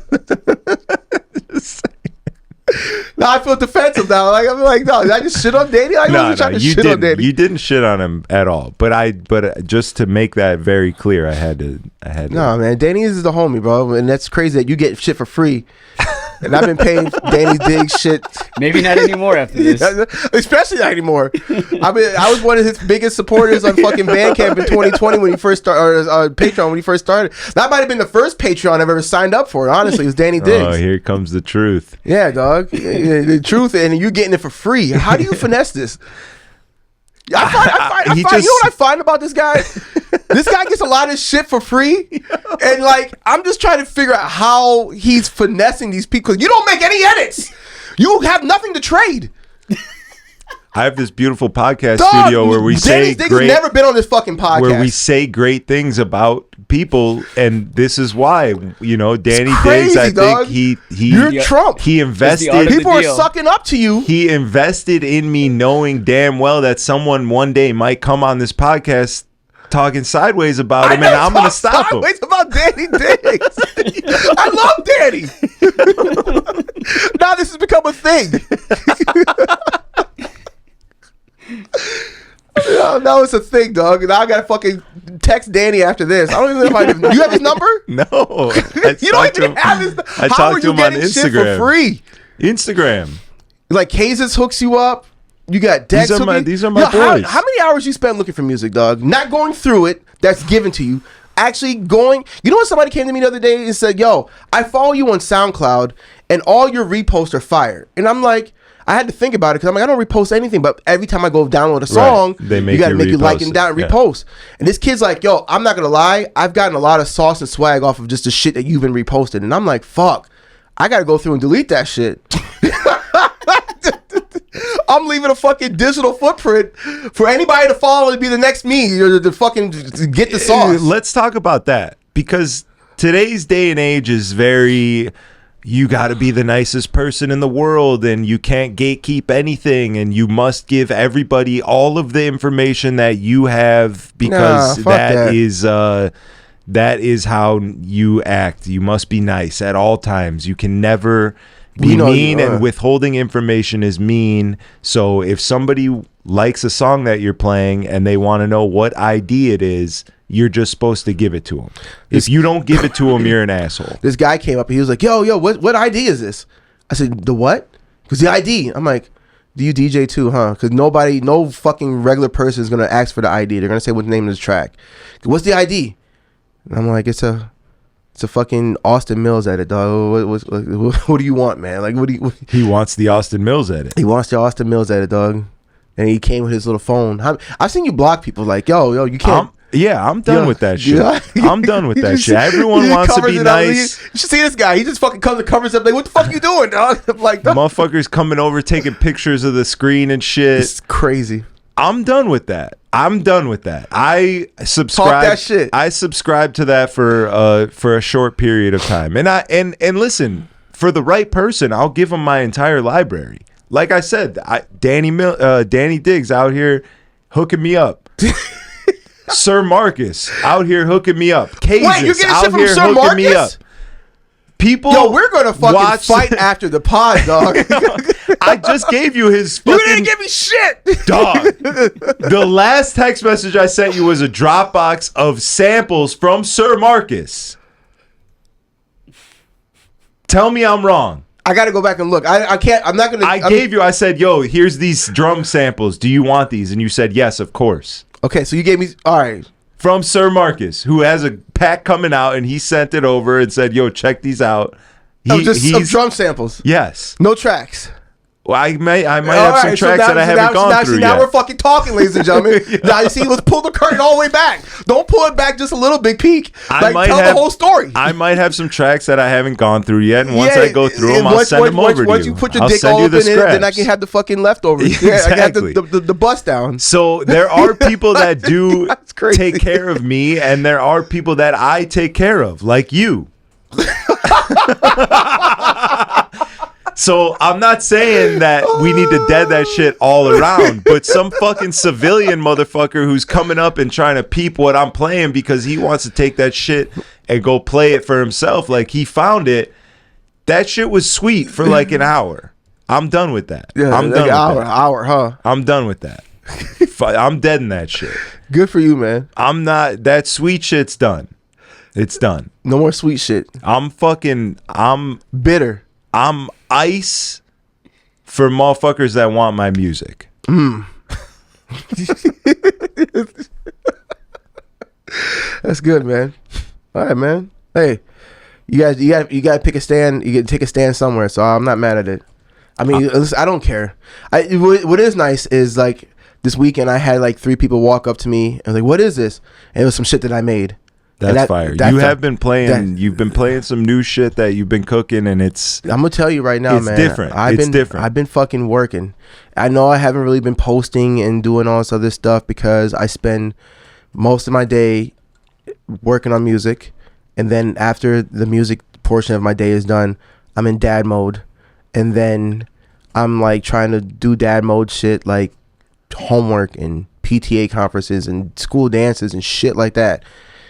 Now I feel defensive now. Like I'm like, no, did I just shit on Danny? I no, you shit on Danny. You didn't shit on him at all. But just to make that very clear, I had to. No, man, Danny is the homie, bro, and that's crazy that you get shit for free. And I've been paying Danny Diggs shit. Maybe not anymore after this. Especially not anymore. I was one of his biggest supporters on fucking Bandcamp in 2020 when he first started, or Patreon when he first started. That might have been the first Patreon I've ever signed up for. Honestly, it was Danny Diggs. Oh, here comes the truth. Yeah, dog. The truth, and you're getting it for free. How do you finesse this? I find you know what I find about this guy? This guy gets a lot of shit for free, and like I'm just trying to figure out how he's finessing these people. You don't make any edits. You have nothing to trade. I have this beautiful podcast studio where we say great. Never been on this fucking podcast. Where we say great things about people, and this is why. You know, Danny crazy, Diggs. I dog. think you're Trump. He invested. People are sucking up to you. He invested in me, knowing damn well that someone one day might come on this podcast talking sideways about him, and I'm going to stop him. Sideways about Danny Diggs. I love Danny. Now this has become a thing. Now it's a thing, dog. Now I gotta fucking text Danny after this. I don't even know if you have his number. No, you don't even have his. I talked to him on Instagram. Shit for free. Instagram. Like Kazis hooks you up. You got Dex. These are my boys. How many hours you spend looking for music, dog? Not going through it. That's given to you. Actually going. You know what? Somebody came to me the other day and said, "Yo, I follow you on SoundCloud, and all your reposts are fire." And I'm like. I had to think about it because I'm like, I don't repost anything, but every time I go download a song, you got to make you like and down and repost. And this kid's like, yo, I'm not going to lie. I've gotten a lot of sauce and swag off of just the shit that you've been reposting. And I'm like, fuck, I got to go through and delete that shit. I'm leaving a fucking digital footprint for anybody to follow to be the next me or to fucking get the sauce. Let's talk about that because today's day and age is very... You got to be the nicest person in the world, and you can't gatekeep anything, and you must give everybody all of the information that you have because that is how you act. You must be nice at all times. You can never be mean, and withholding information is mean. So if somebody likes a song that you're playing and they want to know what ID it is, you're just supposed to give it to them. If you don't give it to them, you're an asshole. This guy came up and he was like, yo, what ID is this? I said, the what? Because the ID, I'm like, do you DJ too, huh? Because no fucking regular person is gonna ask for the ID. They're gonna say what's the name of the track. What's the ID? And I'm like, it's a fucking Austin Mills edit, dog. What do you want, man? Like, He wants the Austin Mills edit. He wants the Austin Mills edit, dog. And he came with his little phone. I've seen you block people like, yo, you can't. I'm done with that shit. I'm done with that shit. Everyone wants to be nice. You should see this guy. He just fucking comes and covers up like, what the fuck you doing, dog? I'm like, motherfuckers coming over taking pictures of the screen and shit. It's crazy. I'm done with that. I subscribe. Talk that shit. I subscribe to that for a short period of time. And listen, for the right person, I'll give them my entire library. Like I said, Danny Diggs out here hooking me up. Sir Marcus out here hooking me up. Cases Wait, you're getting out shit from here Sir hooking Marcus? me up. People, yo, we're gonna fucking fight after the pod, dog. I just gave you his fucking... You didn't give me shit, dog. The last text message I sent you was a Dropbox of samples from Sir Marcus. Tell me I'm wrong. I gotta go back and look. I can't. I'm not gonna. I said, yo, here's these drum samples. Do you want these? And you said yes, of course. Okay, so you gave me. All right. From Sir Marcus, who has a pack coming out, and he sent it over and said, yo, check these out. Some drum samples. Yes. No tracks. Well, I might have some tracks that I haven't gone through yet. Now we're fucking talking, ladies and gentlemen. Now you see, let's pull the curtain all the way back. Don't pull it back just a little big peek. Tell the whole story. I might have some tracks that I haven't gone through yet, and once I go through them, I'll send them over to you. Once you put your dick all up in it, then I can have the fucking leftovers. Exactly. I can have the bust down. So there are people that do take care of me, and there are people that I take care of, like you. So I'm not saying that we need to dead that shit all around, but some fucking civilian motherfucker who's coming up and trying to peep what I'm playing because he wants to take that shit and go play it for himself like he found it, that shit was sweet for like an hour. I'm done with that. Yeah, I'm like done with that. Hour, huh? I'm done with that. I'm deading that shit. Good for you, man. I'm not. That sweet shit's done. It's done. No more sweet shit. I'm bitter. I'm ice for motherfuckers that want my music. That's good, man. All right, man. Hey, you gotta pick a stand. You gotta take a stand somewhere. So I'm not mad at it. I mean, I don't care. What is nice is like this weekend I had like 3 people walk up to me and like, "What is this?" And it was some shit that I made. That's fire. You've been playing some new shit that you've been cooking, and I'm gonna tell you right now, it's man. Different. It's different. I've been fucking working. I know I haven't really been posting and doing all this other stuff because I spend most of my day working on music, and then after the music portion of my day is done, I'm in dad mode, and then I'm like trying to do dad mode shit like homework and PTA conferences and school dances and shit like that.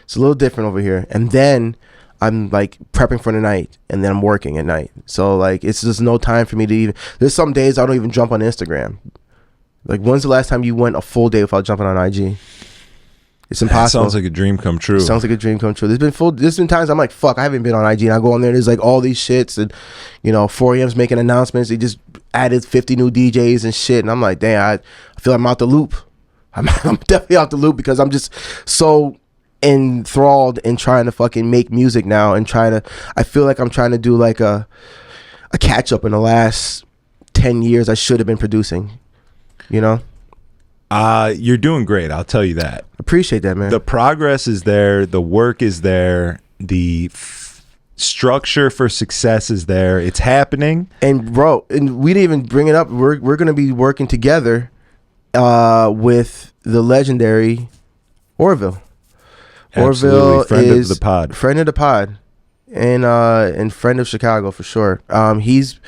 It's a little different over here. And then I'm like prepping for the night, and then I'm working at night. So like it's just no time for me to even. There's some days I don't even jump on Instagram. Like, when's the last time you went a full day without jumping on IG? It's impossible. Sounds like a dream come true. Sounds like a dream come true. There's been times I'm like, fuck, I haven't been on IG, and I go on there. There's like all these shits, and 4AM's making announcements. They just added 50 new DJs and shit, and I'm like, damn, I feel like I'm out the loop. I'm definitely out the loop because I'm just so enthralled in trying to fucking make music now, and I feel like I'm trying to do like a catch up in the last 10 years I should have been producing, You're doing great, I'll tell you that. Appreciate that, man. The progress is there, the work is there, the structure for success is there. It's happening. And bro, and we didn't even bring it up, we're gonna be working together with the legendary Orville. Absolutely. Orville friend is of the pod. Friend of the pod, and friend of Chicago for sure. He's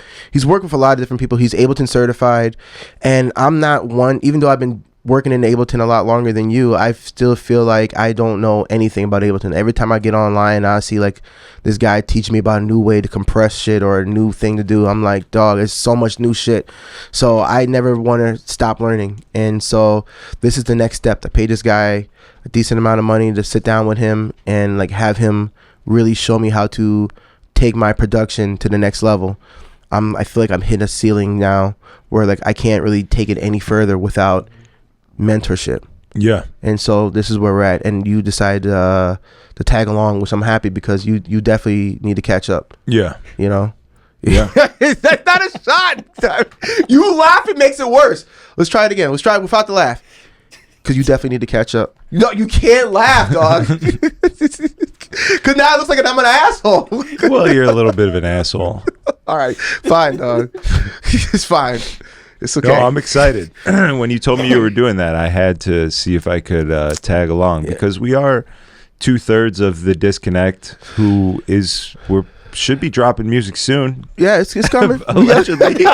worked with a lot of different people. He's Ableton certified, and I'm not one. Even though I've been working in Ableton a lot longer than you, I still feel like I don't know anything about Ableton. Every time I get online, I see like this guy teach me about a new way to compress shit or a new thing to do. I'm like, dog, there's so much new shit. So I never want to stop learning. And so this is the next step. I paid this guy a decent amount of money to sit down with him and like have him really show me how to take my production to the next level. I feel like I'm hitting a ceiling now where like I can't really take it any further without mentorship. Yeah. And so this is where we're at, and you decided to tag along, which I'm happy because you definitely need to catch up. Yeah. You know. Yeah. That's not a shot. You laugh, it makes it worse. Let's try it again. Let's try it without the laugh. Because you definitely need to catch up. No, you can't laugh, dog. Because now it looks like I'm an asshole. Well, you're a little bit of an asshole. All right, fine, dog. It's fine. It's okay. No, I'm excited. When you told me you were doing that, I had to see if I could tag along because we are 2/3 of the disconnect who should be dropping music soon. Yeah, it's coming. Allegedly.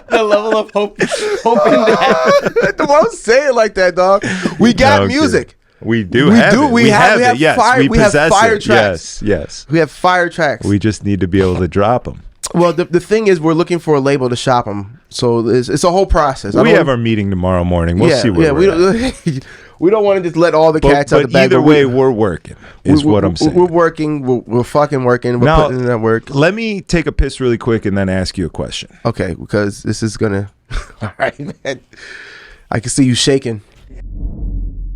The level of hoping that. Don't say it like that, dog. We got music. We have it. We have it. Yes, fire. We have possess fire it. tracks. Yes. We have fire tracks. We just need to be able to drop them. Well, the thing is, we're looking for a label to shop them, so it's a whole process. We have our meeting tomorrow morning. We'll see where we're at. We don't want to just let all the cats out the bag. Either way, we're working. What I'm saying. We're working. We're fucking working. We're putting in that work. Let me take a piss really quick and then ask you a question. Okay, because this is gonna. All right, man. I can see you shaking.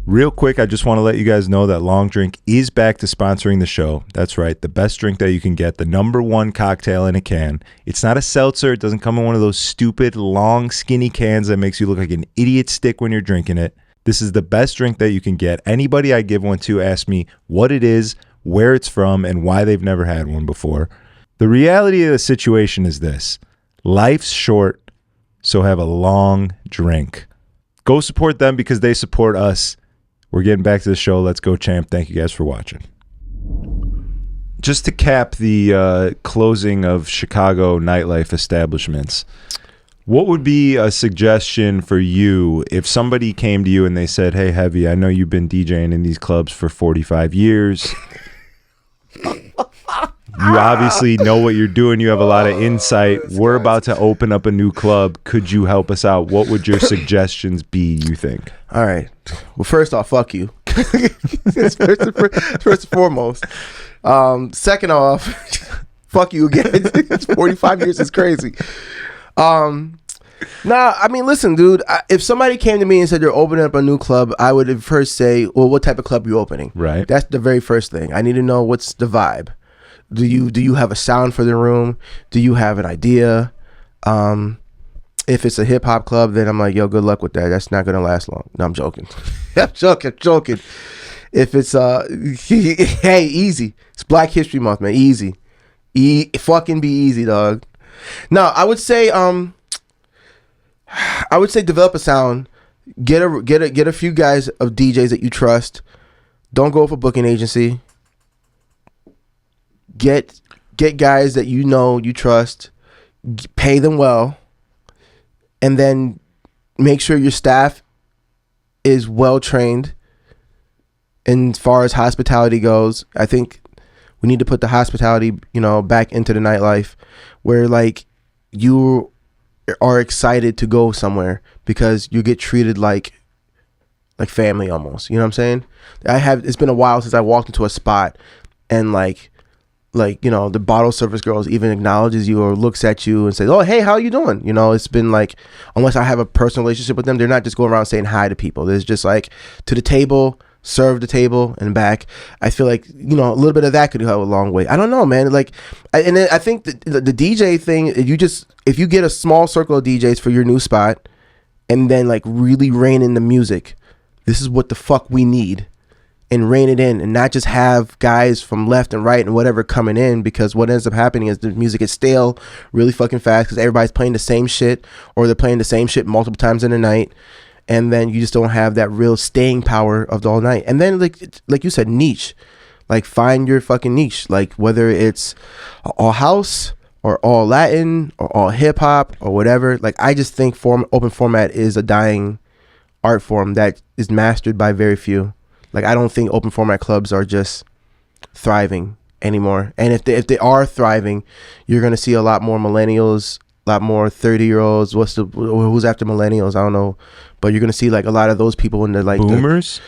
Real quick, I just want to let you guys know that Long Drink is back to sponsoring the show. That's right, the best drink that you can get, the #1 cocktail in a can. It's not a seltzer. It doesn't come in one of those stupid, long, skinny cans that makes you look like an idiot stick when you're drinking it. This is the best drink that you can get. Anybody I give one to asks me what it is, where it's from, and why they've never had one before. The reality of the situation is this. Life's short, so have a long drink. Go support them because they support us. We're getting back to the show. Let's go, champ. Thank you guys for watching. Just to cap the closing of Chicago nightlife establishments, what would be a suggestion for you if somebody came to you and they said, hey, Heavy, I know you've been DJing in these clubs for 45 years. You obviously know what you're doing. You have a lot of insight. We're about to open up a new club. Could you help us out? What would your suggestions be, you think? All right. Well, first off, fuck you. first and foremost. Second off, fuck you again. It's 45 years is crazy. Nah, I mean, listen, dude. If somebody came to me and said they're opening up a new club, I would first say, well, what type of club are you opening? Right. That's the very first thing. I need to know what's the vibe. Do you have a sound for the room? Do you have an idea? If it's a hip hop club, then I'm like, yo, good luck with that. That's not gonna last long. No, I'm joking. I'm joking. If it's hey, easy. It's Black History Month, man. Easy. Fucking be easy, dog. No, I would say develop a sound. Get a few guys of DJs that you trust. Don't go with a booking agency. Get guys that you know you trust. Pay them well. And then make sure your staff is well trained. And as far as hospitality goes, I think we need to put the hospitality, back into the nightlife, where like you are excited to go somewhere because you get treated like family almost. You know what I'm saying? It's been a while since I walked into a spot and like the bottle service girls even acknowledges you or looks at you and says, oh, hey, how you doing? It's been like, unless I have a personal relationship with them, they're not just going around saying hi to people. There's just like to the table, serve the table and back. I feel like, a little bit of that could go a long way. I don't know, man. And then I think the DJ thing, if you get a small circle of DJs for your new spot and then like really rein in the music, this is what the fuck we need. And rein it in and not just have guys from left and right and whatever coming in, because what ends up happening is the music is stale really fucking fast because everybody's playing the same shit or they're playing the same shit multiple times in a night, and then you just don't have that real staying power of the all night. And then like you said, niche, like find your fucking niche, like whether it's all house or all Latin or all hip hop or whatever. Like I just think open format is a dying art form that is mastered by very few. Like, I don't think open format clubs are just thriving anymore. And if they are thriving, you're going to see a lot more millennials, a lot more 30-year-olds. Who's after millennials? I don't know. But you're going to see, like, a lot of those people in the, like... Boomers?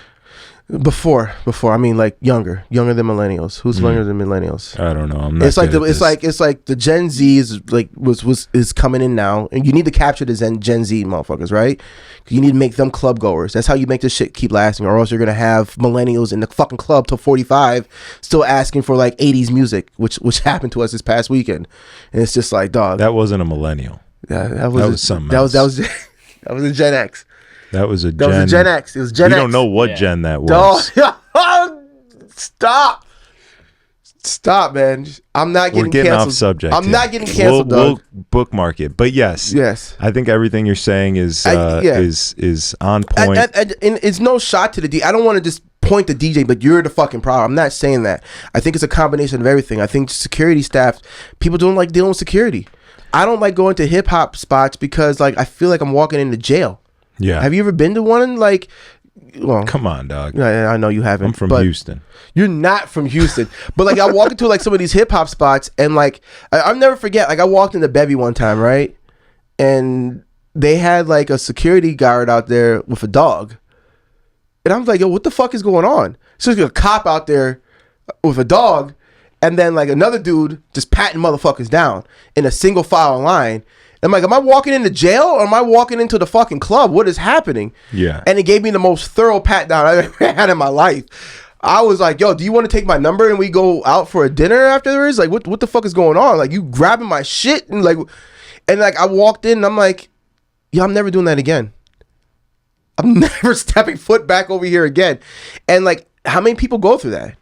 Before, I mean, like younger than millennials. Who's younger than millennials? I don't know. I'm not It's like the Gen Z is like is coming in now, and you need to capture the Gen Z motherfuckers, right? You need to make them club goers. That's how you make this shit keep lasting, or else you're gonna have millennials in the fucking club till 45, still asking for like 80s music, which happened to us this past weekend, and it's just like, dog. That wasn't a millennial. That was something. That was a Gen X. That was a Gen X. It was Gen X. We don't know what gen that was. Stop, man. I'm not getting We're getting canceled. off subject. I'm not getting canceled, we'll bookmark it. But yes. I think everything you're saying is on point. And it's no shot to the DJ. I don't want to just point the DJ, but you're the fucking problem. I'm not saying that. I think it's a combination of everything. I think security staff, people don't like dealing with security. I don't like going to hip hop spots because like I feel like I'm walking into jail. Yeah. Have you ever been to one? Like, well, come on, dog. I know you haven't. I'm from Houston. You're not from Houston. But like I walk into like some of these hip hop spots and like I'll never forget, like I walked into Bevy one time, right? And they had like a security guard out there with a dog. And I was like, yo, what the fuck is going on? So there's a cop out there with a dog, and then like another dude just patting motherfuckers down in a single file line. I'm like, am I walking into jail or am I walking into the fucking club? What is happening? Yeah. And it gave me the most thorough pat down I've ever had in my life. I was like, yo, do you want to take my number and we go out for a dinner afterwards? Like, what the fuck is going on? Like, you grabbing my shit and like I walked in and I'm like, yo, I'm never doing that again. I'm never stepping foot back over here again. And like, how many people go through that?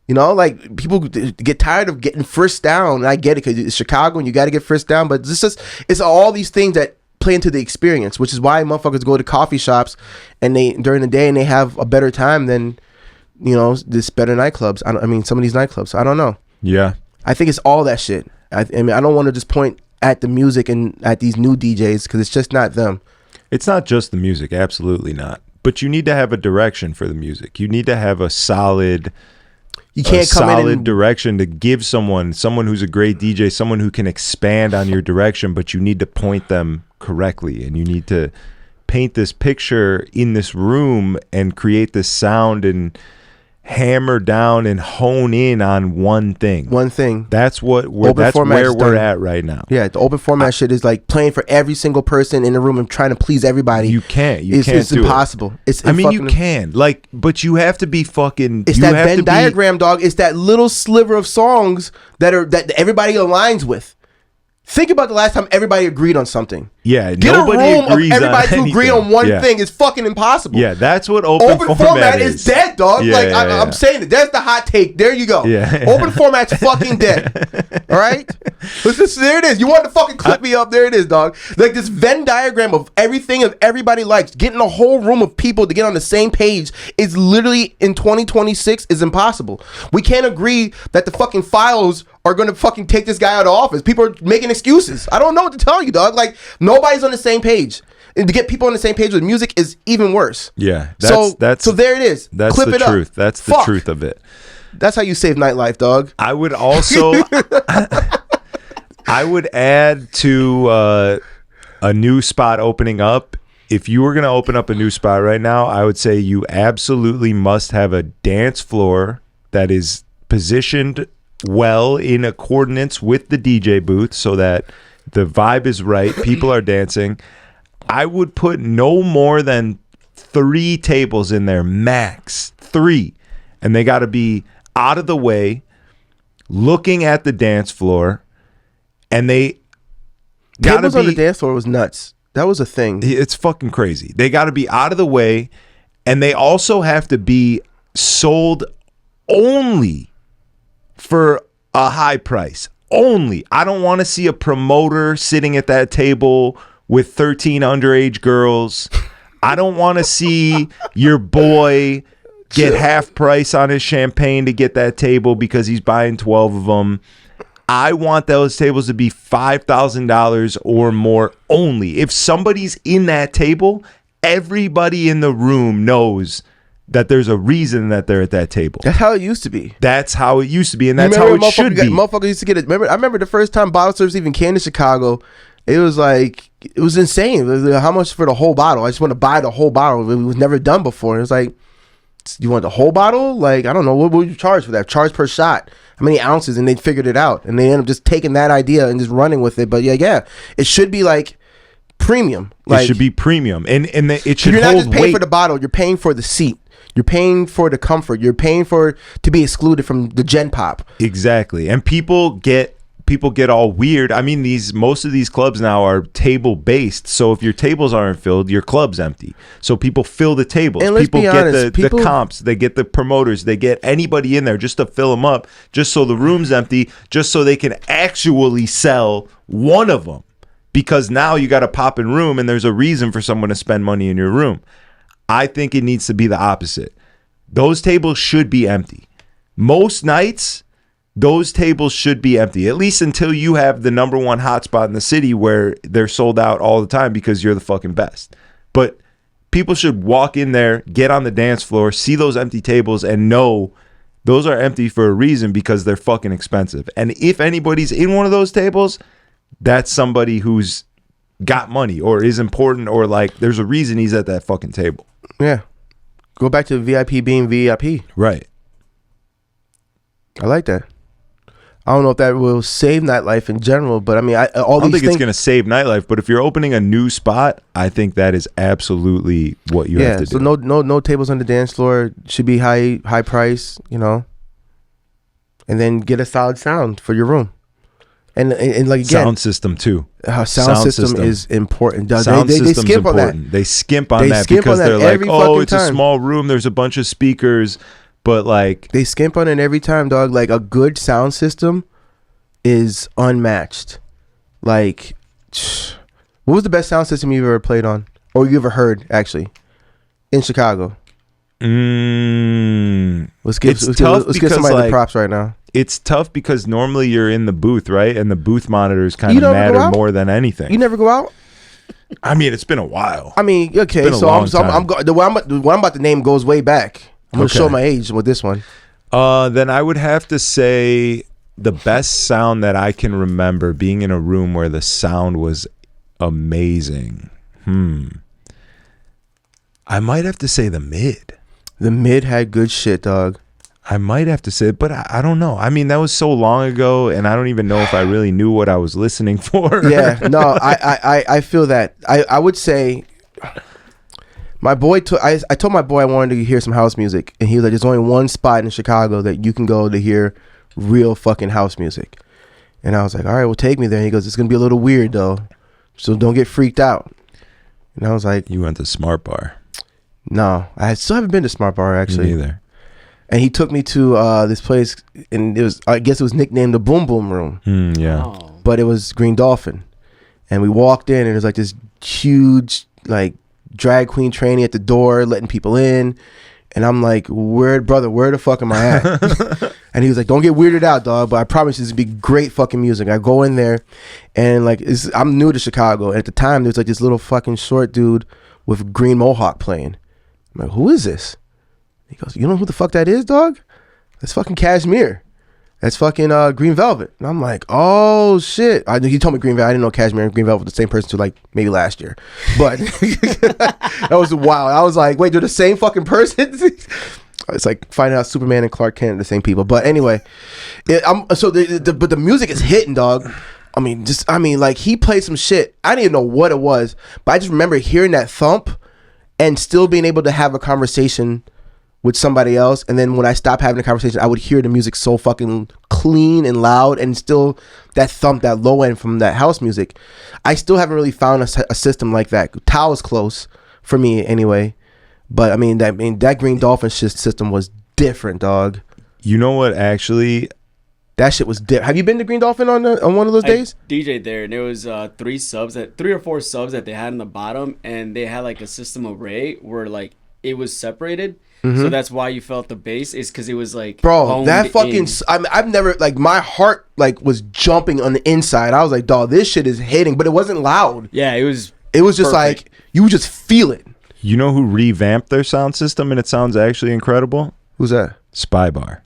You know, like people get tired of getting frisked down. And I get it because it's Chicago and you got to get frisked down. But it's all these things that play into the experience, which is why motherfuckers go to coffee shops and they during the day and they have a better time than, you know, this better nightclubs. I mean, some of these nightclubs. I don't know. Yeah. I think it's all that shit. I mean, I don't want to just point at the music and at these new DJs because it's just not them. It's not just the music. Absolutely not. But you need to have a direction for the music. You need to have a solid... You can't come in and direction to give someone who's a great DJ, someone who can expand on your direction, but you need to point them correctly and you need to paint this picture in this room and create this sound and hammer down and hone in on one thing. That's where we're at right now. Yeah, the open format shit is like playing for every single person in the room and trying to please everybody. You can't it's do impossible. It. You can. Like, but you have to be fucking it's that Venn diagram, dog. It's that little sliver of songs that everybody aligns with. Think about the last time everybody agreed on something. Yeah, get nobody a room agrees of everybody on to agree on one thing is fucking impossible. Yeah, that's what open format is dead, dog. Yeah, I'm saying it. That's the hot take. There you go. Yeah. Open format's fucking dead. All right? There it is. You want to fucking clip me up? There it is, dog. Like this Venn diagram of everything that everybody likes. Getting a whole room of people to get on the same page is literally in 2026 is impossible. We can't agree that the fucking files are going to fucking take this guy out of office. People are making excuses. I don't know what to tell you, dog. Like, nobody's on the same page. And to get people on the same page with music is even worse. Yeah. So there it is. That's Clip the it truth. Up. That's the truth of it. That's how you save Nightlife, dog. I would also... I would add to a new spot opening up. If you were going to open up a new spot right now, I would say you absolutely must have a dance floor that is positioned well in accordance with the DJ booth so that the vibe is right, people are dancing. I would put no more than 3 tables in there, max 3, and they got to be out of the way, looking at the dance floor, and they got to tables be on the dance floor was nuts. That was a thing. It's fucking crazy. They got to be out of the way, and they also have to be sold only for a high price. Only. I don't want to see a promoter sitting at that table with 13 underage girls. I don't want to see your boy get half price on his champagne to get that table because he's buying 12 of them. I want those tables to be $5,000 or more only. If somebody's in that table, everybody in the room knows that there's a reason that they're at that table. That's how it used to be. That's how it used to be, and that's how it should be. Motherfucker used to get it. I remember the first time bottle service even came to Chicago. It was like, it was insane. It was like, how much for the whole bottle? I just want to buy the whole bottle. It was never done before. It was like, you want the whole bottle? Like, I don't know. What would you charge for that? Charge per shot. How many ounces? And they figured it out. And they ended up just taking that idea and just running with it. But yeah. It should be like premium. Like, it should be premium. And it should you're not hold just paying weight. for the bottle. You're paying for the seat. You're paying for the comfort. You're paying for to be excluded from the Gen Pop. Exactly. And people get all weird. I mean, most of these clubs now are table based. So if your tables aren't filled, your club's empty. So people fill the tables. And let's People be get honest, the comps. They get the promoters. They get anybody in there just to fill them up, just so the room's empty, just so they can actually sell one of them. Because now you got a popping room, and there's a reason for someone to spend money in your room. I think it needs to be the opposite. Those tables should be empty. Most nights, those tables should be empty, at least until you have the number one hotspot in the city where they're sold out all the time because you're the fucking best. But people should walk in there, get on the dance floor, see those empty tables, and know those are empty for a reason because they're fucking expensive. And if anybody's in one of those tables, that's somebody who's got money or is important, or like there's a reason he's at that fucking table. Yeah. Go back to VIP being VIP. Right. I like that. I don't know if that will save nightlife in general, but I mean, I don't think it's going to save nightlife, but if you're opening a new spot, I think that is absolutely what you have to do. So no tables on the dance floor. Should be high price, you know. And then get a solid sound for your room. And like again, sound system too. Sound system is important. Sound they system's skimp on important. that. They skimp on that because they're like, oh, it's a small room. There's a bunch of speakers, but like they skimp on it every time, dog. Like a good sound system is unmatched. Like, what was the best sound system you've ever played on, or you ever heard actually in Chicago? Let's give somebody the props right now. It's tough because normally you're in the booth, right? And the booth monitors kind of matter more than anything. You never go out? I mean, it's been a while. I mean, okay, so I'm the one I'm about to name goes way back. I'm going to show my age with this one. Then I would have to say the best sound that I can remember being in a room where the sound was amazing. I might have to say the Mid. The Mid had good shit, dog. I might have to say it, but I don't know. I mean, that was so long ago, and I don't even know if I really knew what I was listening for. Yeah, no, I feel that. I would say my boy I told my boy I wanted to hear some house music, and he was like, there's only one spot in Chicago that you can go to hear real fucking house music. And I was like, all right, well, take me there. And he goes, it's going to be a little weird, though, so don't get freaked out. And I was like... You went to Smart Bar. No, I still haven't been to Smart Bar, actually. Me neither. And he took me to this place, and I guess it was nicknamed the Boom Boom Room. Yeah. Oh. But it was Green Dolphin. And we walked in, and it was like this huge, like, drag queen trainee at the door, letting people in. And I'm like, where the fuck am I at? And he was like, don't get weirded out, dog, but I promise this will be great fucking music. I go in there, and like, I'm new to Chicago. And at the time, there's like this little fucking short dude with green mohawk playing. I'm like, who is this? He goes, you know who the fuck that is, dog? That's fucking Cashmere. That's fucking Green Velvet. And I'm like, oh shit. He told me Green Velvet. I didn't know Cashmere and Green Velvet were the same person till like maybe last year. But that was wild. I was like, wait, they're the same fucking person? It's like finding out Superman and Clark Kent are the same people. But anyway, but the music is hitting, dog. I mean, like he played some shit. I didn't even know what it was, but I just remember hearing that thump and still being able to have a conversation with somebody else. And then when I stopped having a conversation, I would hear the music so fucking clean and loud, and still that thump, that low end from that house music. I still haven't really found a system like that. Tao is close for me anyway. But I mean that Green Dolphin system was different, dog. You know what? Actually, that shit was different. Have you been to Green Dolphin on one of those days? DJ'd there, and there was 3 or 4 subs that they had in the bottom, and they had like a system array where like it was separated. Mm-hmm. So that's why you felt the bass, is because it was like, bro, that fucking. I've never, like, my heart like was jumping on the inside. I was like, dog, this shit is hitting, but it wasn't loud. Yeah, it was just perfect. Like you would just feel it. You know who revamped their sound system and it sounds actually incredible? Who's that? Spy Bar.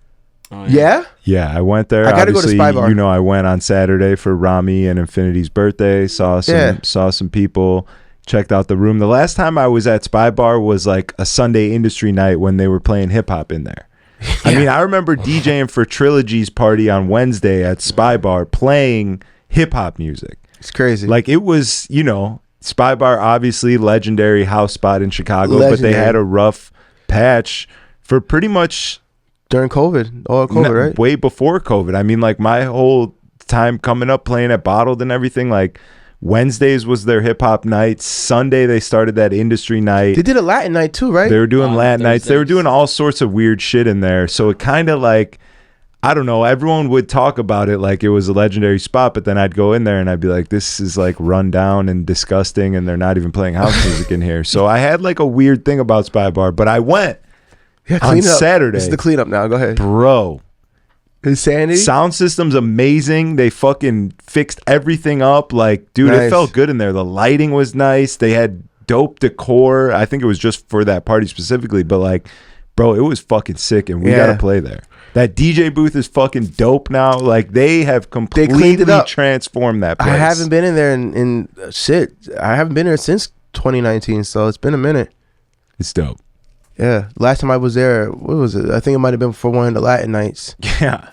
Oh, yeah? Yeah, I went there. I gotta go to Spy Bar. You know, I went on Saturday for Rami and Infinity's birthday. Saw some people. checked out the room. The last time I was at Spy Bar was like a Sunday industry night when they were playing hip hop in there. I mean, I remember DJing for Trilogy's party on Wednesday at Spy Bar playing hip hop music. It's crazy. Like, it was, you know, Spy Bar, obviously legendary house spot in Chicago, but they had a rough patch for pretty much during COVID, all COVID, right? Way before COVID. I mean, like, my whole time coming up playing at Bottled and everything, like, Wednesdays was their hip hop nights. Sunday they started that industry night. They did a Latin night too, right? They were doing Latin nights. Thursdays. They were doing all sorts of weird shit in there. So it kind of like, I don't know, everyone would talk about it like it was a legendary spot, but then I'd go in there and I'd be like, this is like run down and disgusting, and they're not even playing house music in here. So I had like a weird thing about Spy Bar, but I went on Saturday. This is the cleanup now. Go ahead. Bro. Insanity. Sound system's amazing. They fucking fixed everything up. Like, dude, Nice. It felt good in there. The lighting was nice. They had dope decor. I think it was just for that party specifically, but like, bro, it was fucking sick, and we gotta play there. That DJ booth is fucking dope now. Like, they have completely transformed that place. I haven't been in there in shit. I haven't been there since 2019, so it's been a minute. It's dope. Yeah, last time I was there, what was it? I think it might have been for one of the Latin nights. Yeah.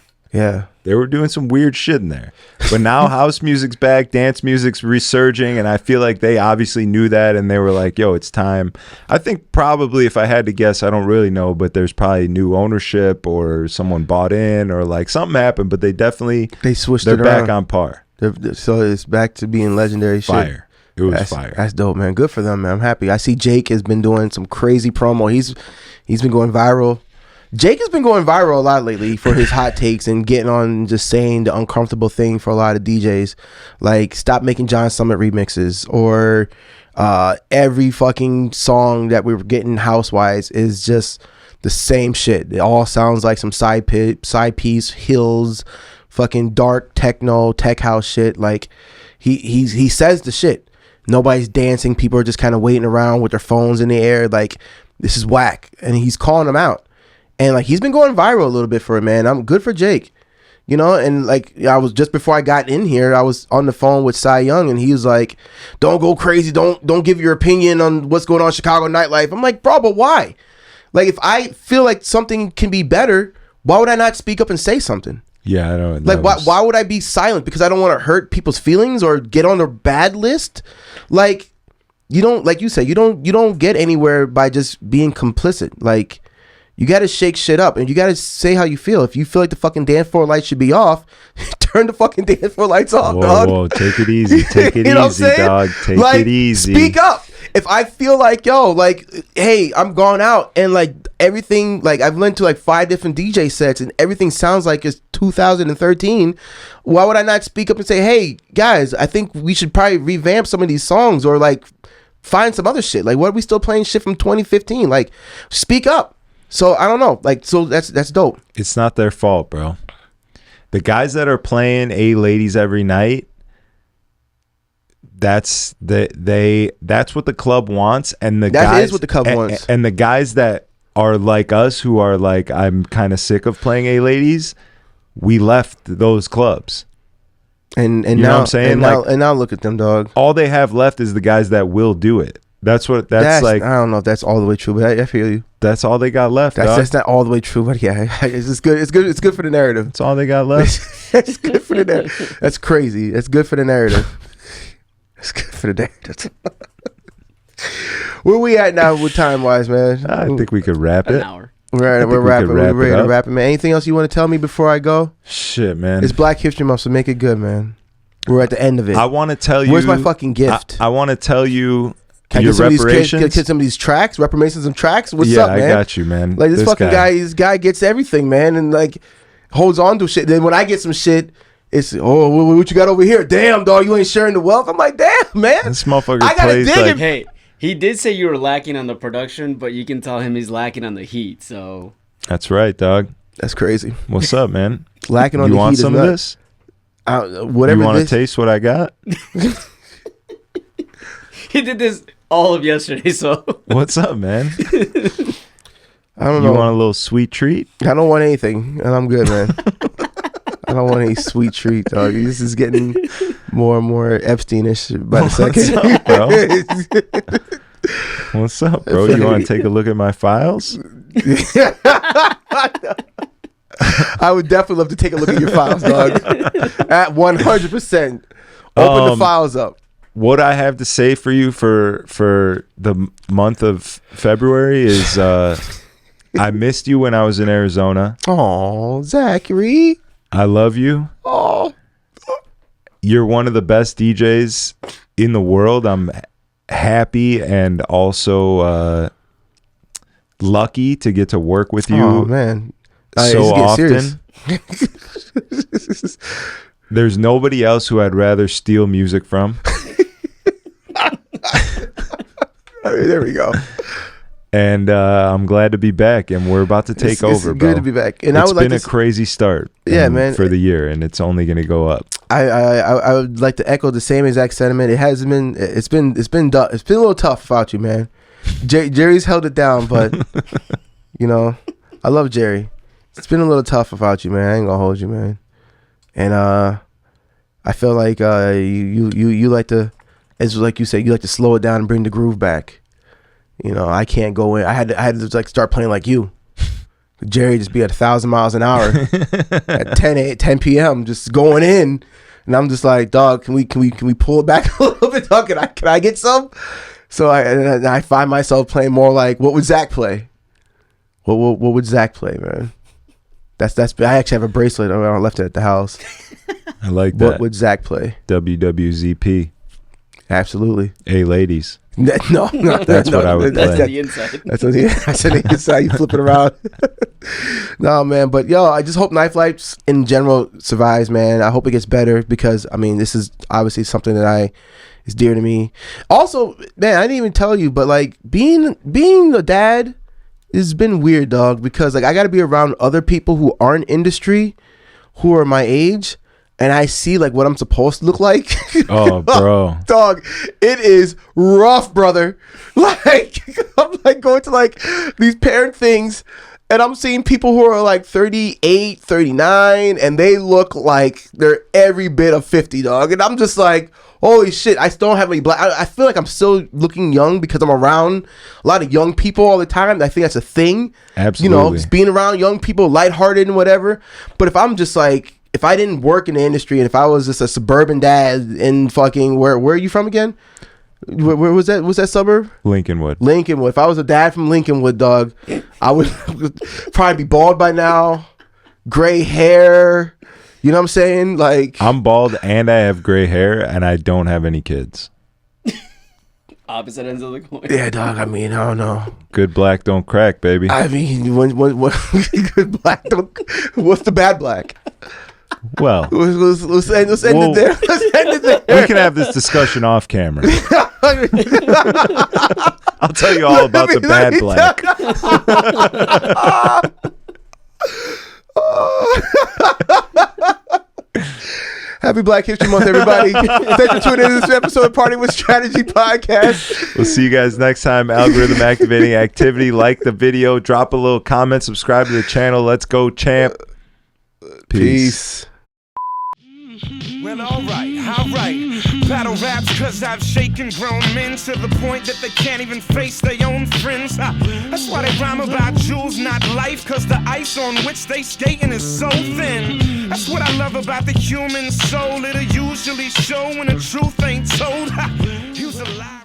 They were doing some weird shit in there. But now house music's back, dance music's resurging, and I feel like they obviously knew that, and they were like, yo, it's time. I think probably, if I had to guess, I don't really know, but there's probably new ownership, or someone bought in, or like something happened, but they switched they're it back around. on par. So it's back to being legendary shit. Fire. It was fire. That's dope, man. Good for them, man. I'm happy. I see Jake has been doing some crazy promo. He's been going viral. Jake has been going viral a lot lately for his hot takes and getting on and just saying the uncomfortable thing for a lot of DJs. Like, stop making John Summit remixes, or every fucking song that we're getting house-wise is just the same shit. It all sounds like some side piece, hills, fucking dark techno, tech house shit. Like, he says the shit. Nobody's dancing. People are just kind of waiting around with their phones in the air. Like, this is whack. And he's calling them out. And like, he's been going viral a little bit for it, man. I'm good for Jake, you know. And like, I was, just before I got in here, I was on the phone with Cy Young, and he was like, "Don't go crazy. Don't give your opinion on what's going on in Chicago nightlife." I'm like, bro, but why? Like, if I feel like something can be better, why would I not speak up and say something? Yeah, I know. Like, why would I be silent? Because I don't want to hurt people's feelings or get on their bad list. Like, you don't, like you said, you don't get anywhere by just being complicit. Like, you got to shake shit up, and you got to say how you feel. If you feel like the fucking dance floor lights should be off, turn the fucking dance floor lights off, dog. Whoa, take it easy. Take it easy, dog. Take it easy. Speak up. If I feel like, yo, like, hey, I'm going out, and like everything, like, I've listened to like 5 different DJ sets, and everything sounds like it's 2013, why would I not speak up and say, hey, guys, I think we should probably revamp some of these songs, or like find some other shit? Like, what are we still playing shit from 2015? Like, speak up. So I don't know, like, so that's dope. It's not their fault, bro. The guys that are playing A-Ladies every night, that's what the club wants, and That is what the club wants. And the guys that are like us, who are like, I'm kind of sick of playing A-Ladies, we left those clubs. And you now, know what I'm saying? And now look at them, dog. All they have left is the guys that will do it. That's like, I don't know if that's all the way true, but I feel you. That's all they got left. That's not all the way true, but yeah, it's good. It's good. It's good for the narrative. That's all they got left. It's good for the narrative. That's crazy. It's good for the narrative. It's good for the narrative. Where we at now with time wise, man? I think we could wrap it. An hour. We're rapping. We're ready to wrap it, man. Anything else you want to tell me before I go? Shit, man. It's Black History Month, so make it good, man. We're at the end of it. I want to tell you. Where's my fucking gift? I want to tell you. Can I your get some reparations? of these kids, get some of these tracks, reparations and tracks? What's up, man? I got you, man. Like, this fucking guy gets everything, man, and like holds on to shit. Then when I get some shit, it's, oh, what you got over here? Damn, dog, you ain't sharing the wealth. I'm like, damn, man. This motherfucker I gotta plays dig like, it. Hey, he did say you were lacking on the production, but you can tell him he's lacking on the heat. So that's right, dog. That's crazy. What's up, man? Lacking on the heat. You want is some of this? Whatever. You want to taste what I got? he did this all of yesterday. So what's up, man? I don't know. You want a little sweet treat? I don't want anything, and I'm good, man. I don't want any sweet treat, dog. This is getting more and more Epstein-ish by the second. What's up, bro? You want to take a look at my files? I would definitely love to take a look at your files, dog. At 100%. Open the files up. What I have to say for you for the month of February is I missed you when I was in Arizona. Oh, Zachary. I love you. Oh. You're one of the best DJs in the world. I'm happy and also lucky to get to work with you. Oh, man. So often. There's nobody else who I'd rather steal music from. There we go. And I'm glad to be back, and we're about to take over, it's bro. Good to be back. And it's been a crazy start, man, for the year, and it's only going to go up. I would like to echo the same exact sentiment. It's been a little tough without you, man. Jerry's held it down, but you know, I love Jerry. It's been a little tough without you, man. I ain't gonna hold you, man. And I feel like you like to, as like you said, you like to slow it down and bring the groove back. You know, I can't go in. I had to like start playing like you. Jerry just be at 1,000 miles an hour at 10 p.m. just going in, and I'm just like, dog, can we pull it back a little bit, dog? Can I get some? So I find myself playing more like, what would Zach play? What would Zach play, man? That's I actually have a bracelet. I left it at the house. I like that. What would Zach play? WWZP. Absolutely. Hey, ladies. No, that's what I would play. That's on the inside. That's on the inside. You flip it around. No, man. But yo, I just hope Nightlife in general survives, man. I hope it gets better because I mean, this is obviously something that is dear to me. Also, man, I didn't even tell you, but like being a dad has been weird, dog. Because like I got to be around other people who aren't industry, who are my age. And I see like what I'm supposed to look like. Oh, bro. Dog, it is rough, brother. Like, I'm like going to like these parent things and I'm seeing people who are like 38, 39, and they look like they're every bit of 50, dog. And I'm just like, holy shit, I still don't have any black. I feel like I'm still looking young because I'm around a lot of young people all the time. I think that's a thing. Absolutely. You know, just being around young people, lighthearted and whatever. But if I'm just like, if I didn't work in the industry and if I was just a suburban dad in fucking where are you from again? Where was that? Was that suburb? Lincolnwood. If I was a dad from Lincolnwood, dog, I would probably be bald by now, gray hair. You know what I'm saying? Like I'm bald and I have gray hair and I don't have any kids. Opposite ends of the coin. Yeah, dog. I mean, I don't know. Good black don't crack, baby. I mean, when good black don't. What's the bad black? Well, let's end it there. Let's end it there. We can have this discussion off camera. I'll tell you all about the bad black. Happy Black History Month, everybody. Thanks for tuning in to this episode of Party with Strategy Podcast. We'll see you guys next time. Algorithm activating activity. Like the video. Drop a little comment. Subscribe to the channel. Let's go, champ. Peace. Well, alright. Battle raps cause I've shaken grown men to the point that they can't even face their own friends. That's why they rhyme about jewels, not life, cause the ice on which they skating is so thin. That's what I love about the human soul. It'll usually show when the truth ain't told. Use a lie.